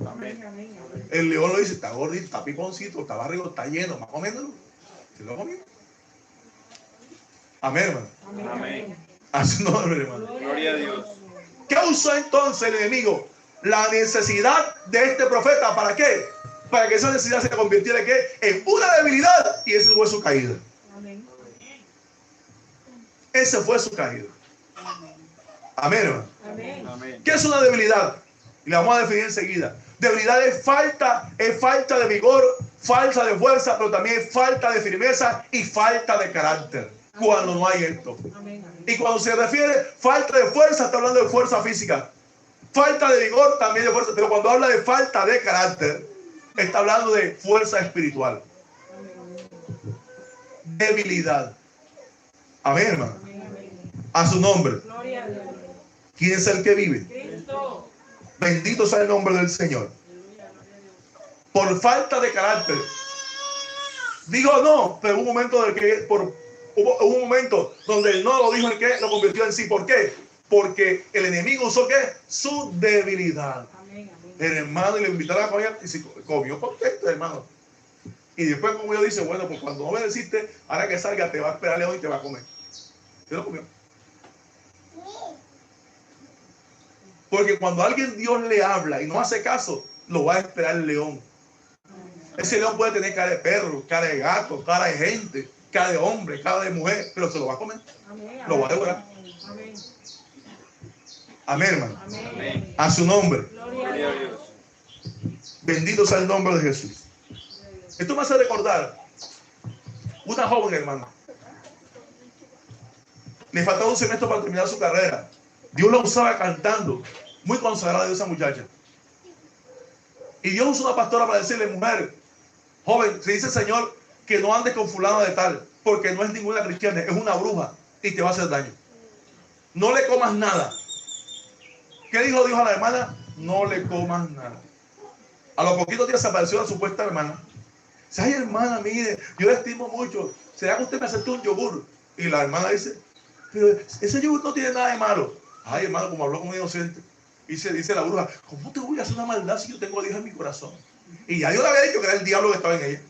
Amén. Amén, amén. El león lo dice, está gordito, está piponcito, está barrigo, está lleno, va comiéndolo. Se lo comió. Amén, hermano. Amén, Amén. A su nombre, hermano. Gloria a Dios. ¿Qué usó entonces el enemigo? La necesidad de este profeta. ¿Para qué? Para que esa necesidad se convirtiera ¿en qué? En una debilidad. Y ese fue su caída. Amén. Ese fue su caída. Amén, hermano. Amén. Amén. ¿Qué es una debilidad? Y la vamos a definir enseguida. Debilidad es falta de vigor, falta de fuerza, pero también es falta de firmeza y falta de carácter. Cuando no hay esto. Amén, amén. Y cuando se refiere falta de fuerza, está hablando de fuerza física. Falta de vigor, también de fuerza. Pero cuando habla de falta de carácter, está hablando de fuerza espiritual. Debilidad. Amén, hermano. Amén, amén. A su nombre. Gloria a Dios. ¿Quién es el que vive? Cristo. Bendito sea el nombre del Señor. Por falta de carácter. Digo no, pero hubo un momento de que hubo un momento donde el no lo dijo el que lo convirtió en sí. ¿Por qué? Porque el enemigo usó ¿qué? Su debilidad. Amén, amén. El hermano y le invitaron a comer y se comió contento, hermano. Y después como yo dice, bueno, pues cuando no me deciste, ahora que salga te va a esperar león y te va a comer. Se lo comió. Porque cuando a alguien Dios le habla y no hace caso, lo va a esperar el león. Ese león puede tener cara de perro, cara de gato, cara de gente, cara de hombre, cara de mujer, pero se lo va a comer. Amén. Lo va a devorar. Amén. Amén, hermano. Amén. A su nombre. Gloria a Gloria a Dios. Dios. Bendito sea el nombre de Jesús. Esto me hace recordar una joven, hermano. Le faltaba un semestre para terminar su carrera. Dios la usaba cantando. Muy consagrada de esa muchacha. Y Dios usó una pastora para decirle, mujer, joven, se dice el Señor que no andes con fulano de tal, porque no es ninguna cristiana, es una bruja y te va a hacer daño. No le comas nada. ¿Qué dijo Dios a la hermana? No le comas nada. A los poquitos días se apareció la supuesta hermana. Dice, ay hermana, mire, yo le estimo mucho. ¿Será que usted me aceptó un yogur? Y la hermana dice, pero ese yogur no tiene nada de malo. Ay hermano, como habló con un inocente. Dice la bruja, ¿cómo te voy a hacer una maldad si yo tengo a Dios en mi corazón? Y ya Dios le había dicho que era el diablo que estaba en ella.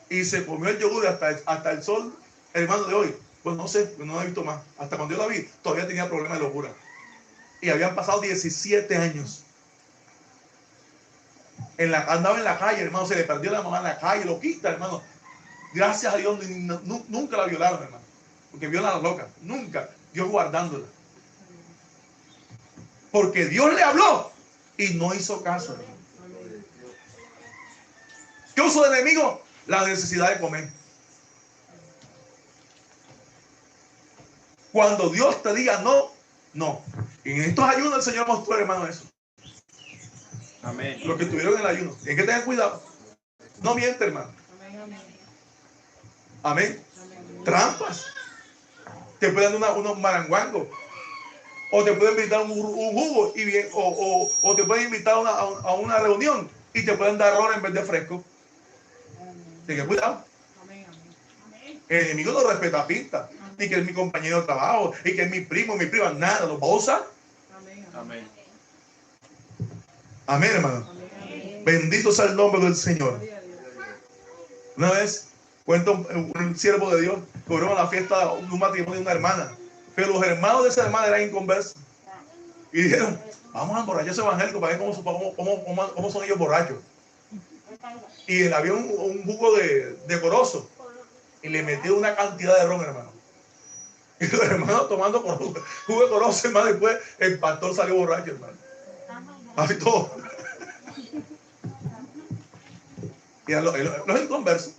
Y se comió el yogur hasta el sol, hermano, de hoy. Pues no sé, no lo he visto más. Hasta cuando yo la vi, todavía tenía problemas de locura. Y habían pasado 17 años. Andaba en la calle, hermano, se le perdió la mamá en la calle, loquita, hermano. Gracias a Dios, nunca la violaron, hermano. Porque violan a las locas. Nunca. Dios guardándola. Porque Dios le habló y no hizo caso, hermano. ¿Qué uso de enemigo? La necesidad de comer. Cuando Dios te diga no, no. Y en estos ayunos el Señor mostró, hermano, eso. Amén. Los que estuvieron en el ayuno. Hay que tener cuidado. No miente, hermano. Amén. Trampas. Te pueden dar unos maranguangos. O te pueden invitar un jugo y bien, o te pueden invitar a una reunión y te pueden dar arroz en vez de fresco. Ten cuidado. El enemigo no respeta pinta. Ni que es mi compañero de trabajo, y que es mi primo, mi prima, nada, lo va a usar. Amén. Amén, hermano. Bendito sea el nombre del Señor. Una vez, cuenta un siervo de Dios que fueron a la fiesta de un matrimonio de una hermana. Pero los hermanos de esa hermana eran inconversos. Y dijeron, vamos a emborrachar ese evangélico para ver cómo son ellos borrachos. Y había un jugo de corozo. Y le metió una cantidad de ron, hermano. Y los hermanos tomando jugo de corozo, hermano. Después el pastor salió borracho, hermano. Así todo. Y a los inconversos.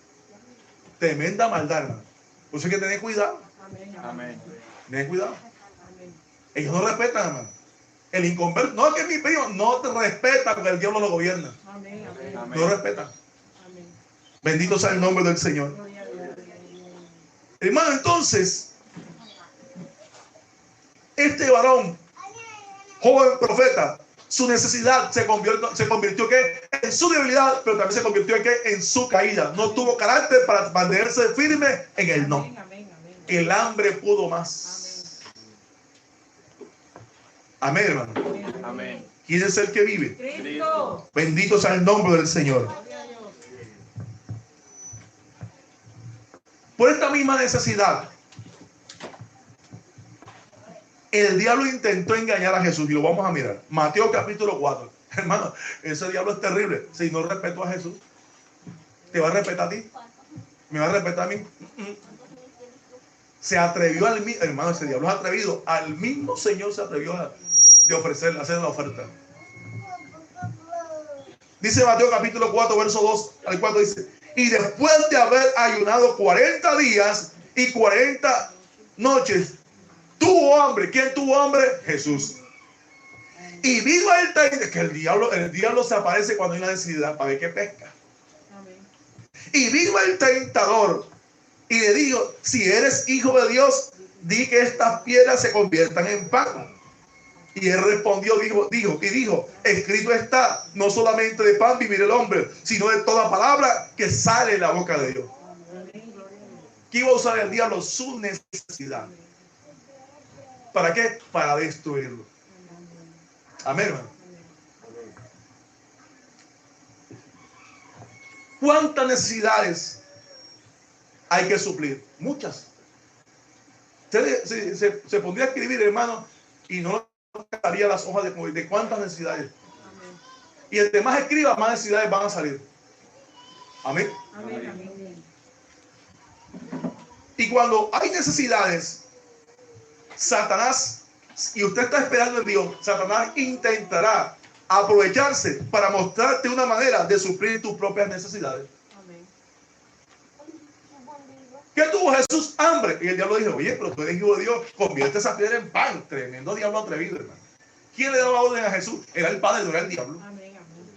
Tremenda maldad, hermano. Por eso hay que tener cuidado. Amén. Ten cuidado. Ellos no respetan, hermano. El inconverso, no es que es mi primo, no te respeta porque el diablo lo gobierna. No respetan. Bendito sea el nombre del Señor. Hermano, entonces, este varón, joven profeta, su necesidad se convirtió ¿qué? En su debilidad, pero también se convirtió en su caída. No tuvo carácter para mantenerse firme en el no. El hambre pudo más. Amén, hermano. Amén. ¿Quién es el que vive? Cristo. Bendito sea el nombre del Señor. Por esta misma necesidad, el diablo intentó engañar a Jesús y lo vamos a mirar. Mateo capítulo 4. Hermano, ese diablo es terrible. Si no respetó a Jesús, ¿te va a respetar a ti? ¿Me va a respetar a mí? Se atrevió al mismo, hermano, ese diablo es atrevido. Al mismo Señor se atrevió a hacer la oferta. Dice Mateo capítulo 4, verso 2 al 4, dice, y después de haber ayunado 40 días y 40 noches, tuvo hambre. ¿Quién tuvo hambre? Jesús. Y vino el tentador, que el diablo se aparece cuando hay una necesidad para ver qué pesca. Y vino el tentador y le dijo, si eres hijo de Dios, di que estas piedras se conviertan en pan. Y él respondió, dijo, escrito está, no solamente de pan vivir el hombre, sino de toda palabra que sale de la boca de Dios. ¿Qué iba a usar el diablo? Su necesidad. ¿Para qué? Para destruirlo. Amén, hermano. ¿Cuántas necesidades hay que suplir? Muchas. Se pondría a escribir, hermano, y no gastaría las hojas de cuántas necesidades. Amén. Y el que más escriba, más necesidades van a salir. Amén. Amén. Amén. Y cuando hay necesidades, Satanás, y usted está esperando en Dios, Satanás intentará aprovecharse para mostrarte una manera de suplir tus propias necesidades. Amén. ¿Qué tuvo Jesús? Hambre. Y el diablo dijo, oye, pero tú eres hijo de Dios, convierte esa piedra en pan. Tremendo diablo atrevido, hermano. ¿Quién le daba orden a Jesús? Era el Padre, no era el diablo. Amén. Amén.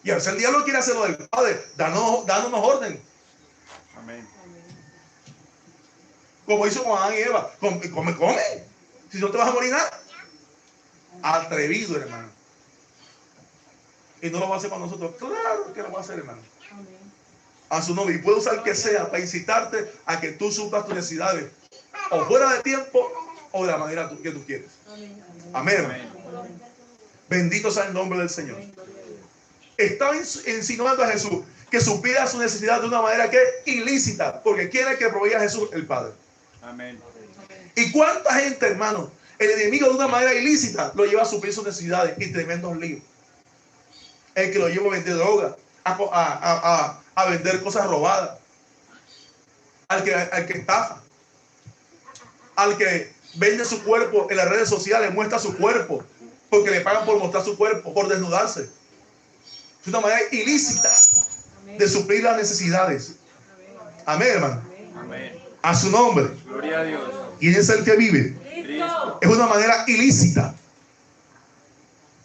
Y a veces el diablo quiere hacer lo del Padre, dándonos orden. Amén. Amén. Como hizo con Adán y Eva. Come. Si no te vas a morir nada. Atrevido, hermano. Y no lo va a hacer con nosotros. Claro que lo va a hacer, hermano. Amén. A su nombre. Y puede usar que sea para incitarte a que tú suplas tus necesidades. O fuera de tiempo o de la manera que tú quieres. Amén. Amén, hermano. Amén. Bendito sea el nombre del Señor. Amén. Gloria a Dios. Estaba insinuando a Jesús que supiera su necesidad de una manera que ilícita. Porque ¿quién es el que proveía a Jesús? El Padre. Amén. Amén. ¿Y cuánta gente, hermano? El enemigo de una manera ilícita lo lleva a suplir sus necesidades y tremendos líos. El que lo lleva a vender droga, a vender cosas robadas. Al que estafa. Al que vende su cuerpo en las redes sociales, muestra su cuerpo. Porque le pagan por mostrar su cuerpo, por desnudarse. Es una manera ilícita de suplir las necesidades. Amén, hermano. Amén. A su nombre. Gloria a Dios. ¿Quién es el que vive? Cristo. Es una manera ilícita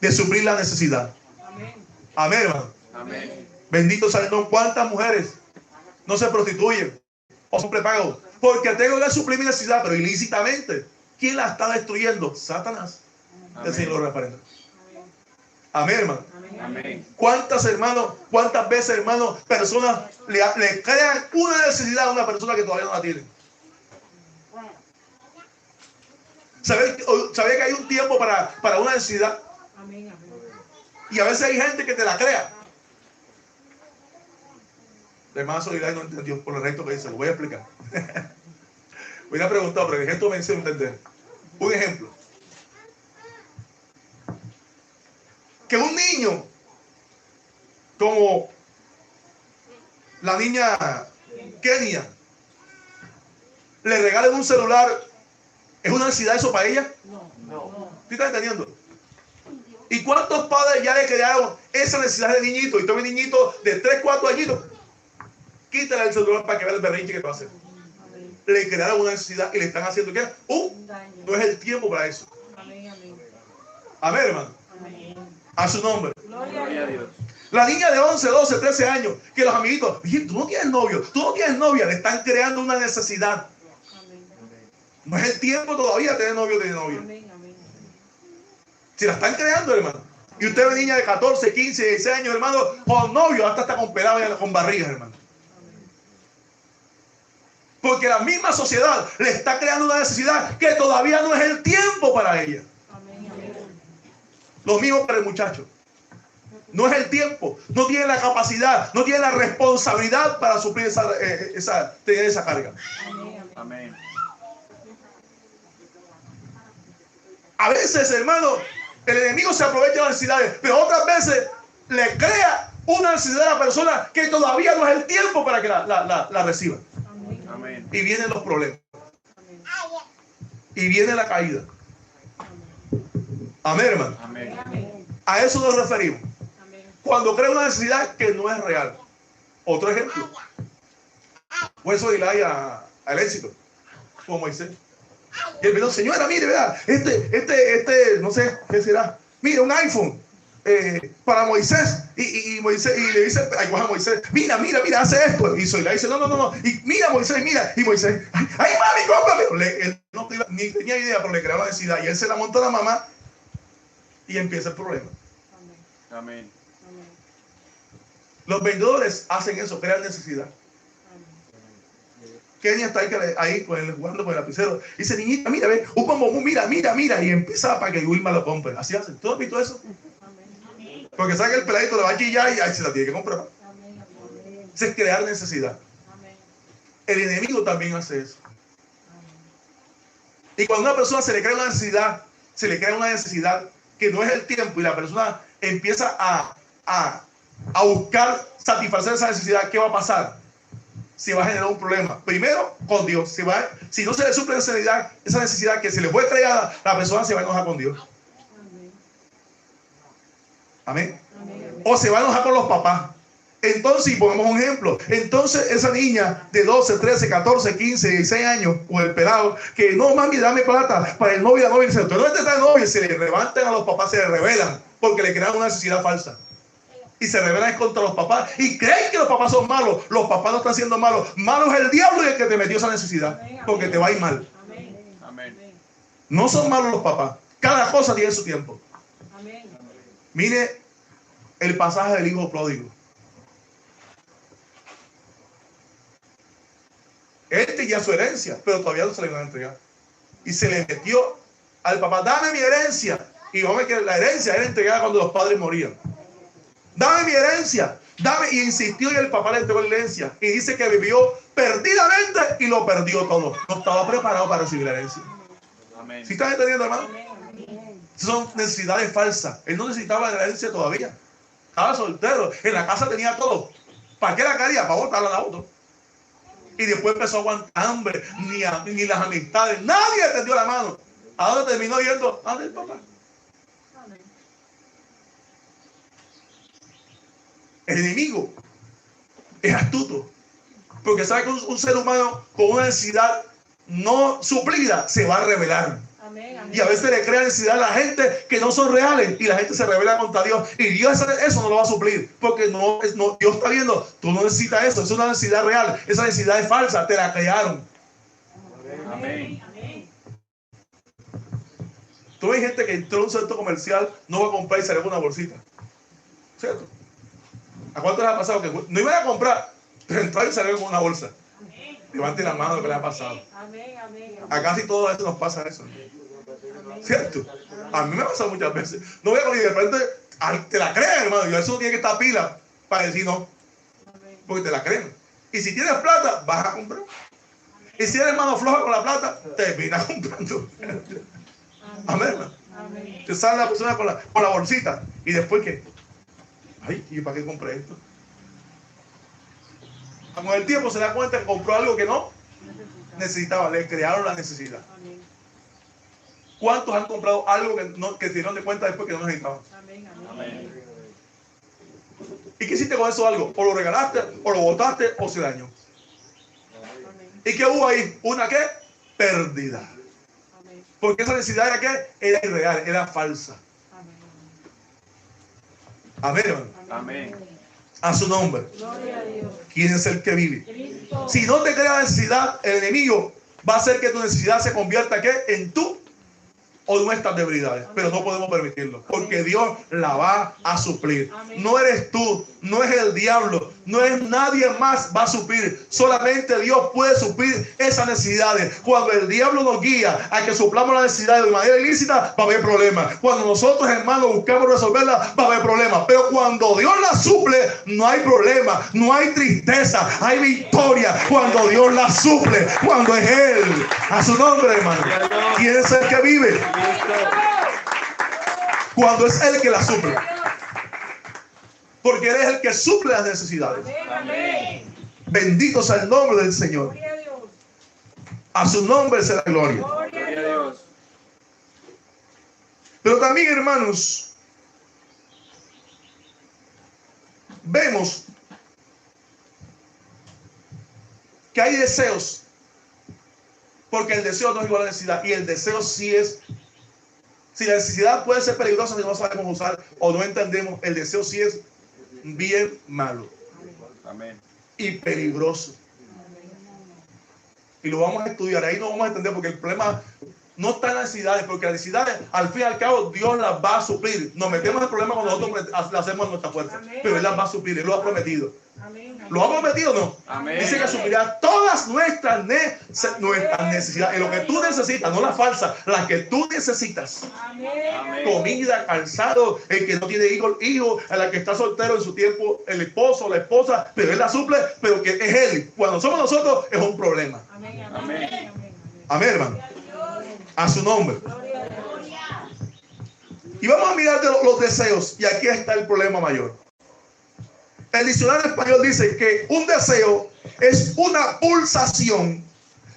de suplir la necesidad. Amén. Amén, hermano. Amén. Bendito sea el nombre. ¿Cuántas mujeres no se prostituyen o son prepagos? Porque tengo que suplir mi necesidad, pero ilícitamente. ¿Quién la está destruyendo? Satanás. El Señor lo reprenda. Amén, hermano. Amén. Amén. ¿Cuántas, hermanos, cuántas veces, hermanos, personas le crean una necesidad a una persona que todavía no la tiene? ¿Sabía que hay un tiempo para una necesidad? Amén. Amén. Y a veces hay gente que te la crea. La hermana Solidaridad no entendió por el resto que dice. Lo voy a explicar. Voy a preguntar, pero el gesto me hizo entender. Un ejemplo. Que un niño, como la niña Kenia, le regalen un celular, ¿es una necesidad eso para ella? No. ¿Sí estás entendiendo? ¿Y cuántos padres ya le crearon esa necesidad de niñito? Y tome niñito de 3, 4 añitos, quítale el celular para que vea el berrinche que te va a hacer. Amén. Le crearon una necesidad y le están haciendo ¿qué? Un daño. No es el tiempo para eso. Amén. Amén. Amén, hermano. Amén. A su nombre. Gloria a Gloria a Dios. Dios. La niña de 11, 12, 13 años, que los amiguitos, oye, tú no tienes novio, tú no tienes novia, le están creando una necesidad. Amén. No es el tiempo todavía de tener novio o de novia. Amén. Amén. Si la están creando, hermano. Y usted ve niña de 14, 15, 16 años, hermano, con novio, hasta está con pelado con barrigas, hermano. Porque la misma sociedad le está creando una necesidad que todavía no es el tiempo para ella. Amén. Amén. Lo mismo para el muchacho. No es el tiempo, no tiene la capacidad, no tiene la responsabilidad para suplir tener esa carga. Amén. Amén. A veces, hermano, el enemigo se aprovecha de las necesidades, pero otras veces le crea una necesidad a la persona que todavía no es el tiempo para que la reciba. Amén. Amén. Y vienen los problemas. Amén. Y viene la caída. Amén, hermano. Amén. Amén. A eso nos referimos. Amén. Cuando crea una necesidad que no es real. Otro ejemplo. Pues eso irá al éxito. Como Moisés. Y él me dijo, señora, mire, vea, no sé qué será. Mire, un iPhone para Moisés. Y Moisés, y le dice, ay, a Moisés, mira, hace esto. Y Zoila dice, no. Y mira, Moisés, mira. Y Moisés, ay, mami, cómprame. Él no ni tenía idea, pero le creó la necesidad. Y él se la montó a la mamá y empieza el problema. Amén. Amén. Amén. Los vendedores hacen eso, crean necesidad. Kenia está ahí jugando con el lapicero. Dice, niñita, mira, ve, un bombón, mira. Y empieza para que Wilma lo compre. Así hacen. ¿Tú has visto eso? Amén. Porque sabe que el peladito le va a chillar y ahí se la tiene que comprar. Amén. Amén. Eso es crear necesidad. Amén. El enemigo también hace eso. Y cuando a una persona se le crea una necesidad, que no es el tiempo y la persona empieza a buscar satisfacer esa necesidad, ¿qué va a pasar? Se va a generar un problema. Primero, con Dios. Si no se le suple esa necesidad que se le fue creada, la persona se va a enojar con Dios. Amén. O se va a enojar con los papás. Entonces, y pongamos un ejemplo, entonces esa niña de 12, 13, 14, 15, 16 años, o el pelado, que no, mami, dame plata para el novio y la novia, usted no está de novio, se le levantan a los papás, se le rebelan, porque le crean una necesidad falsa. Y se rebelan contra los papás, y creen que los papás son malos. Los papás no están siendo malos. Malo es el diablo y el que te metió esa necesidad, porque te va a ir mal. Amén. No son malos los papás. Cada cosa tiene su tiempo. Amén. Mire el pasaje del hijo pródigo. Él tenía su herencia, pero todavía no se le iban a entregar. Y se le metió al papá, dame mi herencia. Y vamos a ver que la herencia era entregada cuando los padres morían. Dame mi herencia, dame. Y insistió y el papá le entregó la herencia. Y dice que vivió perdidamente y lo perdió todo. No estaba preparado para recibir la herencia. Amén. ¿Sí están entendiendo, hermano? Amén. Son necesidades falsas. Él no necesitaba la herencia todavía. Estaba soltero. En la casa tenía todo. ¿Para qué la quería? Para botarla al auto. Y después empezó a aguantar hambre. Ni las amistades. Nadie le tendió la mano. ¿A dónde terminó yendo? ¿A dónde el papá? Amén. El enemigo es astuto. Porque sabe que un ser humano con una necesidad no suplida se va a rebelar. Amén. Y a veces le crea necesidad a la gente que no son reales y la gente se revela contra Dios y Dios eso no lo va a suplir porque Dios está viendo, tú no necesitas eso, es una necesidad real, esa necesidad es falsa, te la crearon. Amén. Tú ves gente que entró a un centro comercial, no va a comprar y se le da una bolsita, ¿cierto? ¿A cuánto les ha pasado que no iban a comprar, pero entraron y salieron con una bolsa? Levante la mano lo que le ha pasado. Amén. Amén. A casi todas veces nos pasa eso, ¿cierto? A mí me ha pasado muchas veces. No voy a coger, de repente te la creen, hermano. Y eso no tiene que estar pila para decir no, porque te la creen. Y si tienes plata, vas a comprar. Y si eres mano floja con la plata, terminas comprando. Amén, hermano. Amén. Te sale la persona con la bolsita. ¿Y después qué? Ay, ¿y para qué compré esto? Con el tiempo se da cuenta que compró algo que no necesitaba. Le crearon la necesidad. Amén. ¿Cuántos han comprado algo que se dieron de cuenta después que no necesitaban? Amén. Amén. ¿Y qué hiciste con eso algo? O lo regalaste, o lo botaste, o se dañó. Amén. ¿Y qué hubo ahí? ¿Una qué? Pérdida. Amén. Porque esa necesidad era qué? Era irreal, era falsa. Amén, hermano. Amén. A su nombre. Gloria a Dios. ¿Quién es el que vive? Cristo. Si no te crea necesidad, el enemigo va a hacer que tu necesidad se convierta ¿qué? En tú o nuestras debilidades, pero no podemos permitirlo, porque Dios la va a suplir. No eres tú, no es el diablo, no es nadie más va a suplir, solamente Dios puede suplir esas necesidades. Cuando el diablo nos guía a que suplamos las necesidades de manera ilícita, va a haber problemas. Cuando nosotros, hermanos, buscamos resolverlas, va a haber problemas. Pero cuando Dios la suple, no hay problema, no hay tristeza, hay victoria. Cuando Dios la suple, cuando es Él. A su nombre, hermano. ¿Quién es el que vive? Cuando es Él que la suple. Porque Él es el que suple las necesidades. Amén. Bendito sea el nombre del Señor. Gloria a Dios. A su nombre sea la gloria. Gloria a Dios. Pero también, hermanos, vemos que hay deseos. Porque el deseo no es igual a la necesidad. Y el deseo sí es. Si la necesidad puede ser peligrosa si no sabemos usar o no entendemos, el deseo sí es bien malo. Amén. Y peligroso. Y lo vamos a estudiar. Ahí no vamos a entender porque el problema no está en las necesidades, porque las necesidades, al fin y al cabo, Dios las va a suplir. Nos metemos en el problema cuando nosotros las hacemos a nuestra fuerza. Pero Él las va a suplir. Él lo ha prometido. Amén. ¿Lo ha prometido o no? Amén. Dice que suplirá todas nuestras necesidades. Y lo que tú necesitas, no las falsas, las que tú necesitas. Amén. Comida, calzado, el que no tiene hijo, a la que está soltero en su tiempo, el esposo, la esposa, pero Él la suple, pero que es Él. Cuando somos nosotros, es un problema. Amén. Amén. Amén. Amén, hermano. A su nombre. Gloria a Dios. Y vamos a mirar de los deseos. Y aquí está el problema mayor. El diccionario español dice que un deseo es una pulsación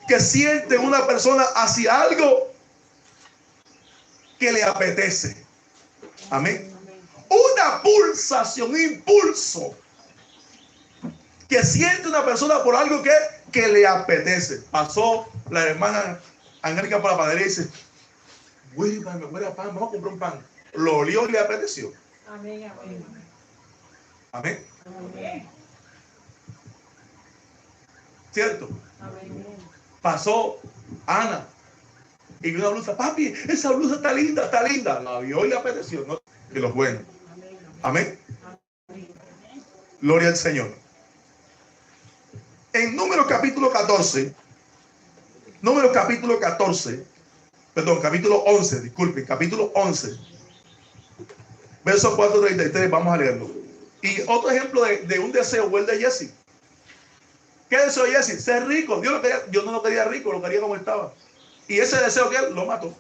que siente una persona hacia algo que le apetece. Amén. Una pulsación, un impulso que siente una persona por algo que le apetece. Pasó la hermana Angélica por la panadería y dice: me huele a pan, vamos a comprar un pan. Lo olió y le apeteció. Amén, amén. Amén. Amén. ¿Cierto? Amén. Pasó Ana y vio una blusa. Papi, esa blusa está linda, está linda. La vio y le apeteció. ¿No? De los buenos. Amén. Gloria al Señor. En Números capítulo 14, capítulo 11, disculpen, capítulo 11, verso 4:33, vamos a leerlo. Y otro ejemplo de un deseo fue el de Jesse. ¿Qué deseo Jesse? Ser rico. Dios no lo quería rico, lo quería como estaba. Y ese deseo que él lo mató.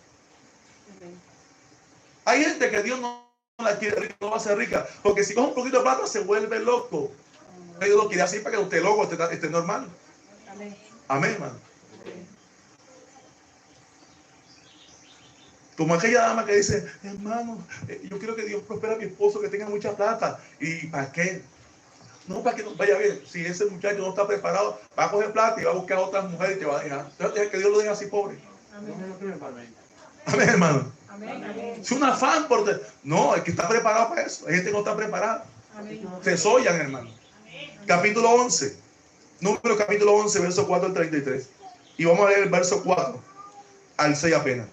Hay gente que Dios no la quiere rica, no va a ser rica, porque si coge un poquito de plata se vuelve loco. Dios lo quiere así para que usted loco, esté normal. Amén. Amén, hermano. Como aquella dama que dice: hermano, yo quiero que Dios prospere a mi esposo, que tenga mucha plata. ¿Y para qué? No, para que nos vaya bien. Si ese muchacho no está preparado, va a coger plata y va a buscar a otras mujeres y te va a dejar. Entonces, que Dios lo deje así pobre. Amén. Amén, hermano. Amén. Amén. Es un afán por... No, el que está preparado para eso. Hay gente que no está preparada. Amén. Se sollan, hermano. Capítulo 11. Número capítulo 11, verso 4 al 33. Y vamos a leer el verso 4 al 6 apenas.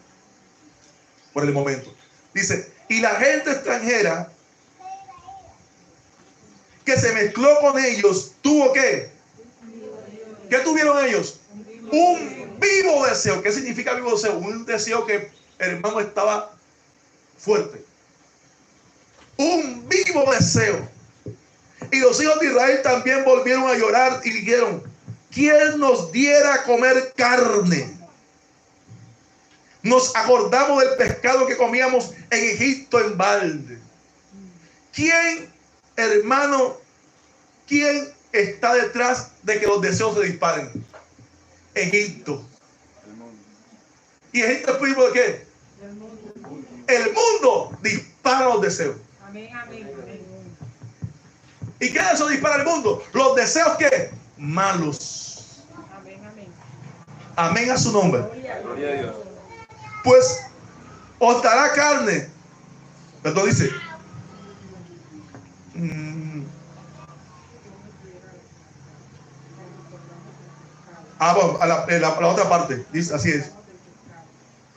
Por el momento. Dice: y la gente extranjera que se mezcló con ellos, ¿tuvo qué? ¿Qué tuvieron ellos? Un vivo deseo. ¿Qué significa vivo deseo? Un deseo que, hermano, estaba fuerte. Un vivo deseo. Y los hijos de Israel también volvieron a llorar y dijeron: ¿quién nos diera a comer carne? Nos acordamos del pescado que comíamos en Egipto en balde. ¿Quién, hermano, quién está detrás de que los deseos se disparen? Egipto. ¿Y Egipto es primo de qué? El mundo dispara los deseos. Amén. Amén. ¿Y qué de eso dispara el mundo? Los deseos, ¿qué? Malos. Amén. Amén. Amén a su nombre. Gloria a Dios. Pues os dará carne. Perdón, dice. Bueno, la otra parte. Dice, así es.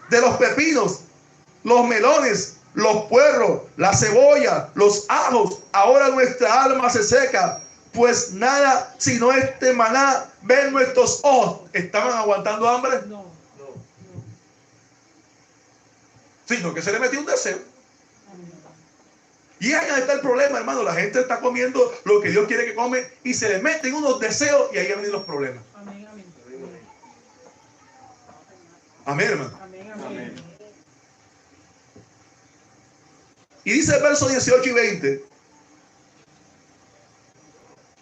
De los pepinos, los melones, los puerros, la cebolla, los ajos. Ahora nuestra alma se seca, pues nada sino este maná ven nuestros ojos. ¿Estaban aguantando hambre? No. Sino que se le metió un deseo. Y ahí está el problema, hermano. La gente está comiendo lo que Dios quiere que come y se le meten unos deseos y ahí vienen los problemas. Amén. Amén. Amén, hermano. Amén. Amén. Amén. Y dice el verso 18 y 20.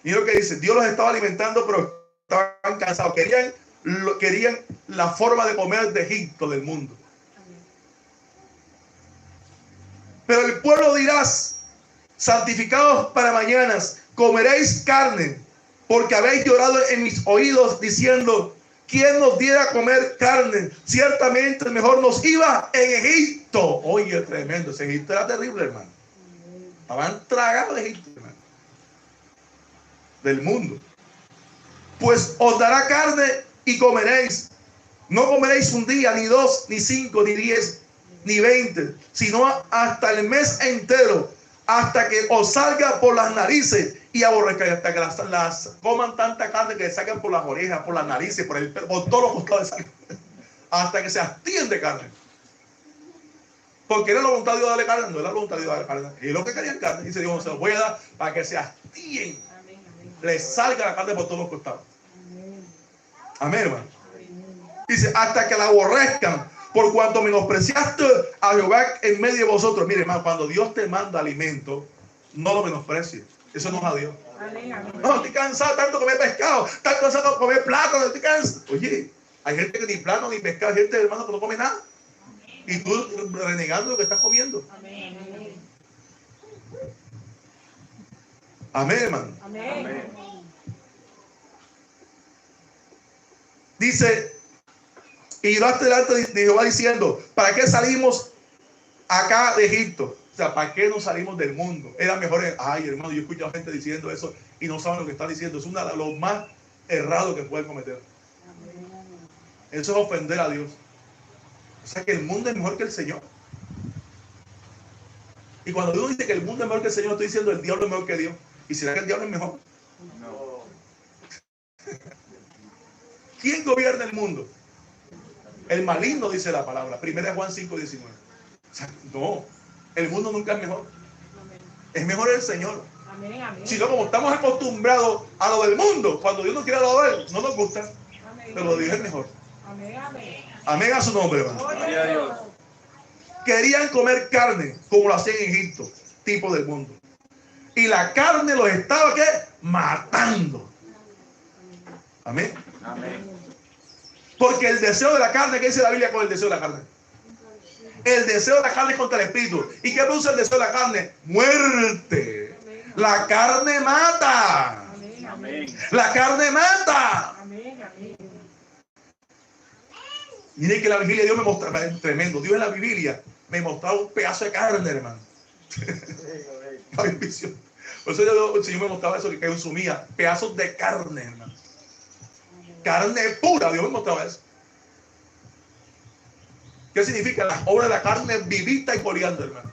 Mira lo que dice: Dios los estaba alimentando, pero estaban cansados. Querían la forma de comer de Egipto, del mundo. Pero el pueblo dirás: santificados para mañanas, comeréis carne, porque habéis llorado en mis oídos diciendo: ¿quién nos diera a comer carne? Ciertamente mejor nos iba en Egipto. Oye, tremendo. Ese Egipto era terrible, hermano. Estaban tragados de Egipto, hermano. Del mundo. Pues os dará carne y comeréis. No comeréis un día, ni 2, ni 5, ni 10, ni 20, sino hasta el mes entero, hasta que os salga por las narices y aborrezca, hasta que las coman tanta carne que salgan por las orejas, por las narices, por todos los costados, hasta que se hastíen de carne. Porque era la voluntad de Dios darle carne, no era la voluntad de Dios darle carne. Y lo que querían carne, dice Dios: se los voy a dar para que se hastíen, Amén. Amén. les salga la carne por todos los costados. Amén. Amén, hermano. Dice: hasta que la aborrezcan, por cuanto menospreciaste a Jehová en medio de vosotros. Mire, hermano, cuando Dios te manda alimento, no lo menosprecies. Eso no es a Dios. Amén, amén. No, estoy cansado tanto de comer pescado, estoy cansado de comer plátano, estoy cansado. Oye, hay gente que ni plátano ni pescado, hay gente, hermano, que no come nada. Y tú renegando lo que estás comiendo. Amén, amén. Amén, hermano. Amén. Dice, y lloraste delante de Jehová diciendo, ¿para qué salimos acá de Egipto? O sea, ¿para qué no salimos del mundo? Era mejor, ay hermano, yo he escuchado gente diciendo eso y no saben lo que están diciendo. Es una de los más errados que pueden cometer. Eso es ofender a Dios. O sea, que el mundo es mejor que el Señor. Y cuando Dios dice que el mundo es mejor que el Señor, estoy diciendo el diablo es mejor que Dios. ¿Y será que el diablo es mejor? No. ¿Quién gobierna el mundo? El maligno, dice la palabra. 1 Juan 5:19. O sea, no, el mundo nunca es mejor. Es mejor el Señor. Amén, amén. Si no, como estamos acostumbrados a lo del mundo, cuando Dios nos quiere lo de él, no nos gusta. Pero lo de Dios es mejor. Amén, amén. Amén a su nombre, hermano. Gloria a Dios. Querían comer carne, como lo hacían en Egipto, tipo del mundo. Y la carne los estaba, ¿qué? Matando. Amén. Amén. Porque el deseo de la carne, ¿qué dice la Biblia con el deseo de la carne? El deseo de la carne es contra el espíritu. ¿Y qué produce el deseo de la carne? Muerte. La carne mata. Amén, amén. Amén. La carne mata. Amén, amén. Miren que la vigilia Dios me mostraba, es tremendo. Dios en la vigilia me mostraba un pedazo de carne, hermano. Ay, visión. Por eso el Señor me mostraba eso que consumía pedazos de carne, hermano. Carne pura, Dios me mostraba eso. ¿Qué significa? La obra de la carne vivita y coleando, hermano.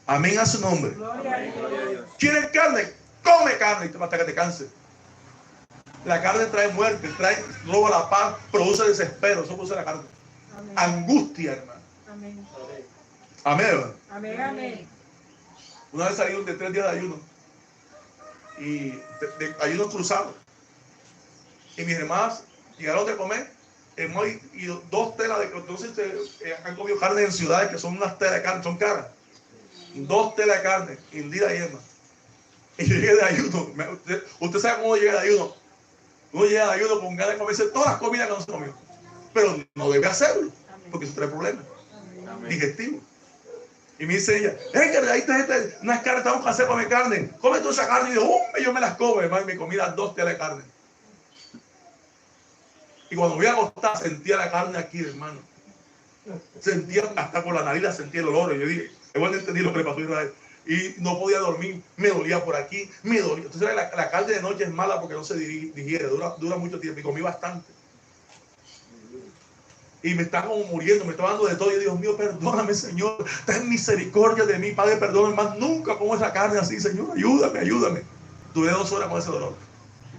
Amén a su nombre. Gloria a Amén. Gloria a Dios. Dios. ¿Quieres carne? Come carne hasta que te canses. La carne trae muerte, roba la paz, produce desespero. Eso produce la carne. Amén. Angustia, hermano. Amén. Amén, hermano. Amén, amén. Una vez salieron de 3 días de ayuno. Y de ayuno cruzado. Y mis hermanas llegaron de comer. Y 2 telas de carne. Entonces han comido carne en ciudades que son unas telas de carne, son caras. 2 telas de carne, hundida y hermano. Y yo llegué de ayuno. Usted sabe cómo llega de ayuno. Uno llega de ayuno con ganas de comerse todas las comidas que no se comió. Pero no debe hacerlo, porque eso trae problemas Amén. digestivos. Y me dice ella, que ahí está unas carnes, estamos cansados de comer carne. Come toda esa carne. Y yo, yo me las como, hermano. Y me comí las 2 telas de carne. Y cuando me voy a acostar, sentía la carne aquí, hermano. Sentía, hasta por la nariz la sentía el olor. Y yo dije, igual no entendí lo que le pasó a Israel. Y no podía dormir, me dolía por aquí, me dolía. Entonces la carne de noche es mala porque no se digiere, dura mucho tiempo. Y comí bastante. Y me estaba como muriendo, me estaba dando de todo. Y yo, Dios mío, perdóname, Señor. Ten misericordia de mí, Padre, perdóname. Más nunca como esa carne así, Señor. Ayúdame, ayúdame. Duré 2 horas con ese dolor.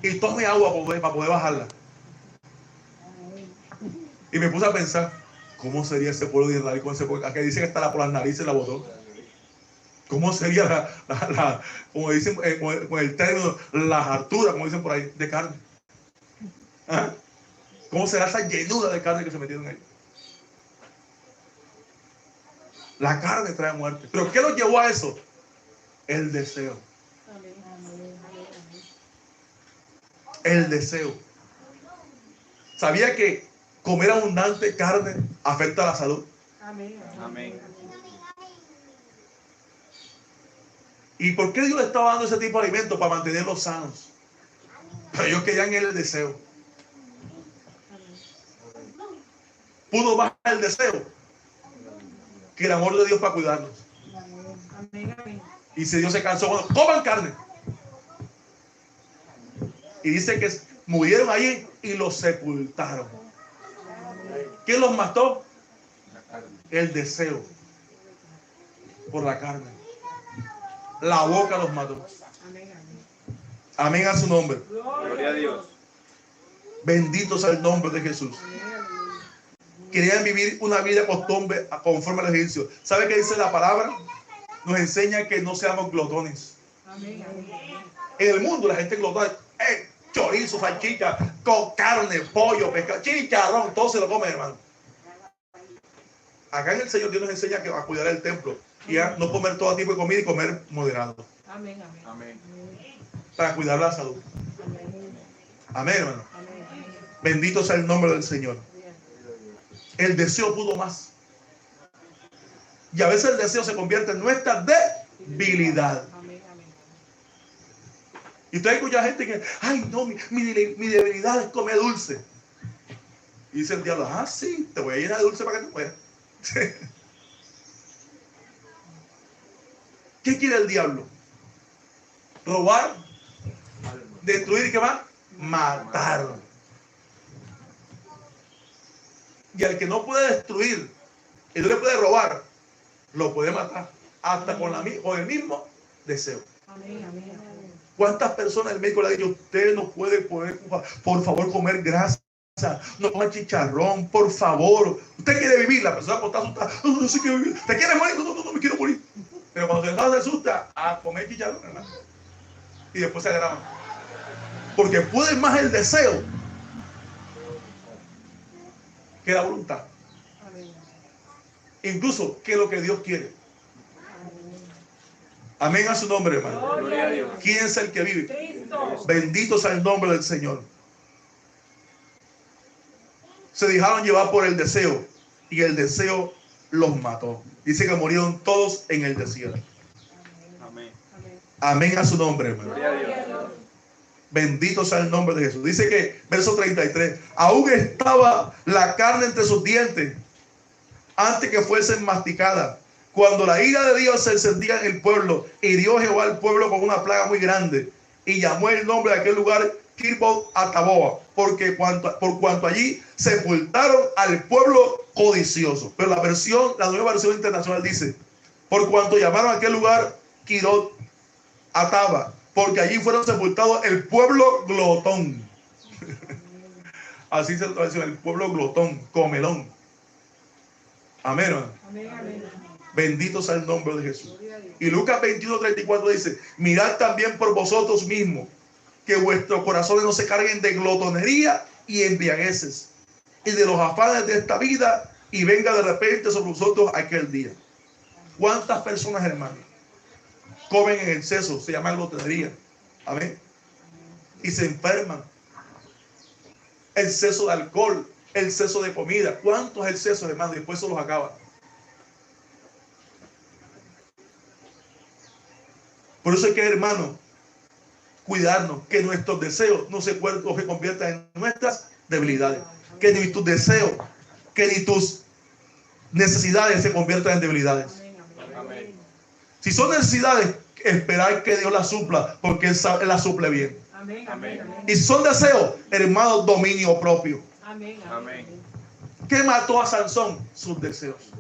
Y tomé agua para poder bajarla. Y me puse a pensar, ¿cómo sería ese pueblo de Israel con ese pueblo? Aquí dice que está por las narices la botó. ¿Cómo sería como dicen con el término, las harturas, como dicen por ahí, de carne? ¿Ah? ¿Cómo será esa llenura de carne que se metieron ahí? La carne trae muerte. ¿Pero qué los llevó a eso? El deseo. Amén. El deseo. ¿Sabía que comer abundante carne afecta a la salud? Amén. Amén. ¿Y por qué Dios le estaba dando ese tipo de alimentos? Para mantenerlos sanos. Pero ellos querían el deseo. Pudo más el deseo que el amor de Dios para cuidarnos. Amén. Amén. Y si Dios se cansó, bueno, coman carne. Y dice que murieron allí y los sepultaron. ¿Quién los mató? El deseo por la carne. La boca los mató. Amén. Amén. Amén a su nombre. Gloria a Dios. Bendito sea el nombre de Jesús. Querían vivir una vida conforme al egipcio. ¿Sabe qué dice la palabra? Nos enseña que no seamos glotones. Amén. En el mundo la gente glotona. chorizo, salchicha, con carne, pollo, pescado, chicharrón, todo se lo come, hermano. Acá en el Señor Dios nos enseña a cuidar el templo y a no comer todo tipo de comida y comer moderado. Amén, amén. Amén. Para cuidar la salud. Amén. Amén, hermano. Amén. Bendito sea el nombre del Señor. El deseo pudo más. Y a veces el deseo se convierte en nuestra debilidad. Amén, amén. Y usted escucha gente que, ay no, mi debilidad es comer dulce. Y dice el diablo, ah sí, te voy a llenar de dulce para que te mueras. ¿Qué quiere el diablo? Robar, destruir, ¿qué más? Matar. Y al que no puede destruir y no le puede robar, lo puede matar hasta con el mismo deseo. Amén, amén, amén. ¿Cuántas personas el médico le ha dicho, usted no puede por favor comer grasa, no coma chicharrón, por favor? Usted quiere vivir, la persona está asustada, no sé qué vivir, ¿te quieres morir? No me quiero morir. Pero cuando se asusta a comer chicharrón, hermano, y después se agrava. Porque puede más el deseo que la voluntad. Amén. Incluso que lo que Dios quiere. Amén a su nombre, hermano. Gloria a Dios. ¿Quién es el que vive? Cristo. Bendito sea el nombre del Señor. Se dejaron llevar por el deseo y el deseo los mató. Dice que murieron todos en el desierto. Amén. Amén. Amén a su nombre, hermano. Gloria a Dios. Bendito sea el nombre de Jesús. Dice que, verso 33, aún estaba la carne entre sus dientes antes que fuesen masticadas. Cuando la ira de Dios se encendía en el pueblo, hirió Jehová al pueblo con una plaga muy grande y llamó el nombre de aquel lugar Kirbot Ataboa, por cuanto allí sepultaron al pueblo codicioso. Pero la nueva versión internacional dice, por cuanto llamaron a aquel lugar Kirot Ataba, porque allí fueron sepultados el pueblo glotón. Así se traduce, el pueblo glotón, comelón. Amén, hermano. Amén, amén. Bendito sea el nombre de Jesús. Gloria a Dios. Y Lucas 21:34 dice, mirad también por vosotros mismos, que vuestros corazones no se carguen de glotonería y embriagueces, y de los afanes de esta vida, y venga de repente sobre vosotros aquel día. ¿Cuántas personas, hermanos, comen en exceso? Se llama glotonería. Amén. Y se enferman. Exceso de alcohol, exceso de comida. ¿Cuántos excesos, hermanos? Después se los acaba. Por eso hay que, hermano, cuidarnos, que nuestros deseos no se conviertan en nuestras debilidades. Que ni tus deseos, que ni tus necesidades se conviertan en debilidades. Amén, amén. Amén. Si son necesidades, esperar que Dios las supla, porque Él las suple bien. Amén, amén, amén. Y si son deseos, hermano, dominio propio. Amén, Amén. amén. ¿Qué mató a Sansón? Sus deseos.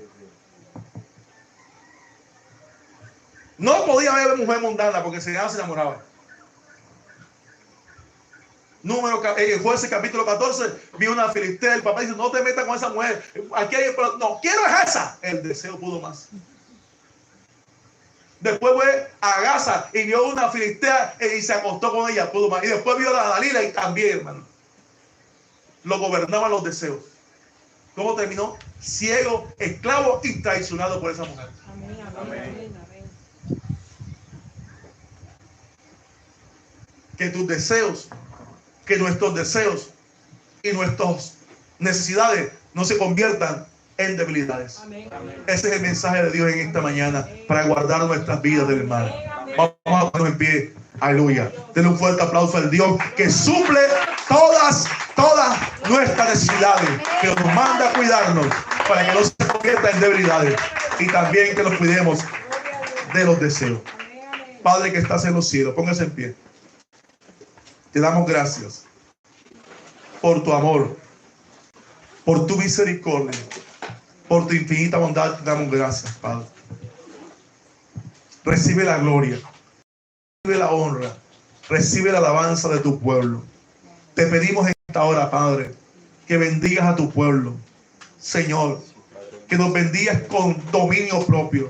No podía haber mujer mundana porque se enamoraba. Jueces capítulo 14, vi una filistea, el papá dice, no te metas con esa mujer. Aquí hay, pero no quiero es esa. El deseo pudo más. Después fue a Gaza y vio una filistea y se acostó con ella, pudo más. Y después vio a la Dalila y también, hermano. Lo gobernaban los deseos. ¿Cómo terminó? Ciego, esclavo y traicionado por esa mujer. Amén, amén, Amén. amén, amén. Que tus deseos, que nuestros deseos y nuestras necesidades no se conviertan en debilidades. Amén, Ese es el mensaje de Dios en esta mañana para guardar nuestras vidas del mal. amén. Vamos a ponernos en pie. Aleluya. Denle un fuerte aplauso al Dios que suple todas nuestras necesidades, que nos manda a cuidarnos para que no se convierta en debilidades y también que nos cuidemos de los deseos. Amén, amén. Padre que estás en los cielos, póngase en pie. Te damos gracias por tu amor, por tu misericordia, por tu infinita bondad. Te damos gracias, Padre. Recibe la gloria, recibe la honra, recibe la alabanza de tu pueblo. Te pedimos en esta hora, Padre, que bendigas a tu pueblo. Señor, que nos bendigas con dominio propio.